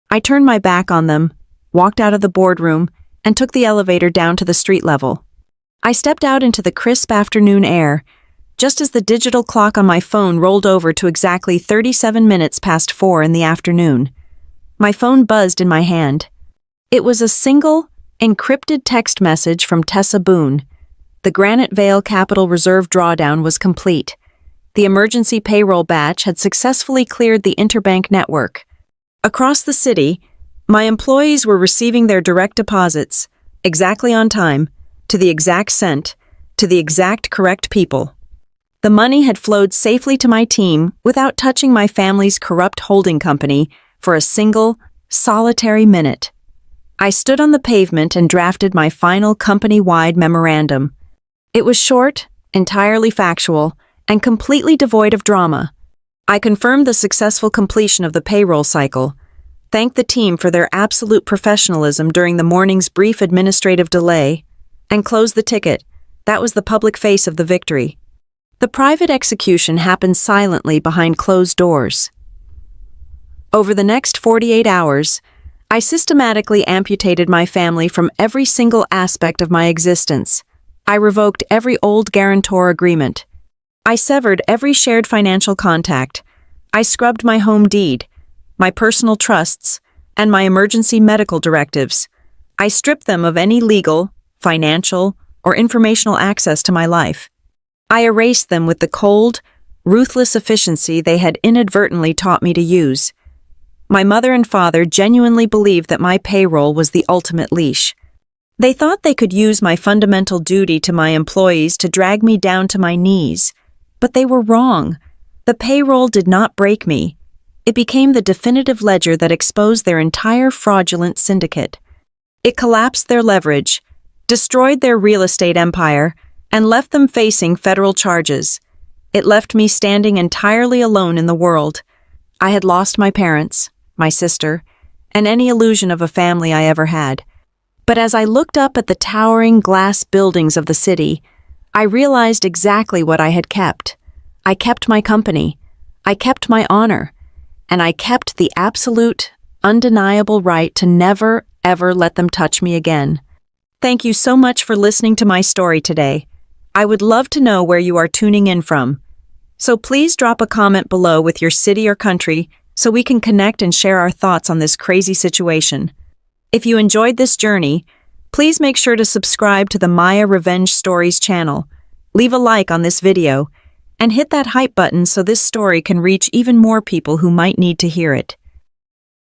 I turned my back on them, walked out of the boardroom, and took the elevator down to the street level. I stepped out into the crisp afternoon air, just as the digital clock on my phone rolled over to exactly 37 minutes past 4 in the afternoon. My phone buzzed in my hand. It was a single, encrypted text message from Tessa Boone. The Granite Vale Capital Reserve drawdown was complete. The emergency payroll batch had successfully cleared the interbank network. Across the city, my employees were receiving their direct deposits, exactly on time, to the exact cent, to the exact correct people. The money had flowed safely to my team without touching my family's corrupt holding company for a single, solitary minute. I stood on the pavement and drafted my final company-wide memorandum. It was short, entirely factual, and completely devoid of drama. I confirmed the successful completion of the payroll cycle, thanked the team for their absolute professionalism during the morning's brief administrative delay, and closed the ticket. That was the public face of the victory. The private execution happened silently behind closed doors. Over the next 48 hours, I systematically amputated my family from every single aspect of my existence. I revoked every old guarantor agreement. I severed every shared financial contact. I scrubbed my home deed, my personal trusts, and my emergency medical directives. I stripped them of any legal, financial, or informational access to my life. I erased them with the cold, ruthless efficiency they had inadvertently taught me to use. My mother and father genuinely believed that my payroll was the ultimate leash. They thought they could use my fundamental duty to my employees to drag me down to my knees. But they were wrong. The payroll did not break me. It became the definitive ledger that exposed their entire fraudulent syndicate. It collapsed their leverage, destroyed their real estate empire, and left them facing federal charges. It left me standing entirely alone in the world. I had lost my parents, my sister, and any illusion of a family I ever had. But as I looked up at the towering glass buildings of the city, I realized exactly what I had kept. I kept my company, I kept my honor, and I kept the absolute, undeniable right to never, ever let them touch me again. Thank you so much for listening to my story today. I would love to know where you are tuning in from. So please drop a comment below with your city or country so we can connect and share our thoughts on this crazy situation. If you enjoyed this journey, please make sure to subscribe to the Maya Revenge Stories channel, leave a like on this video, and hit that hype button so this story can reach even more people who might need to hear it.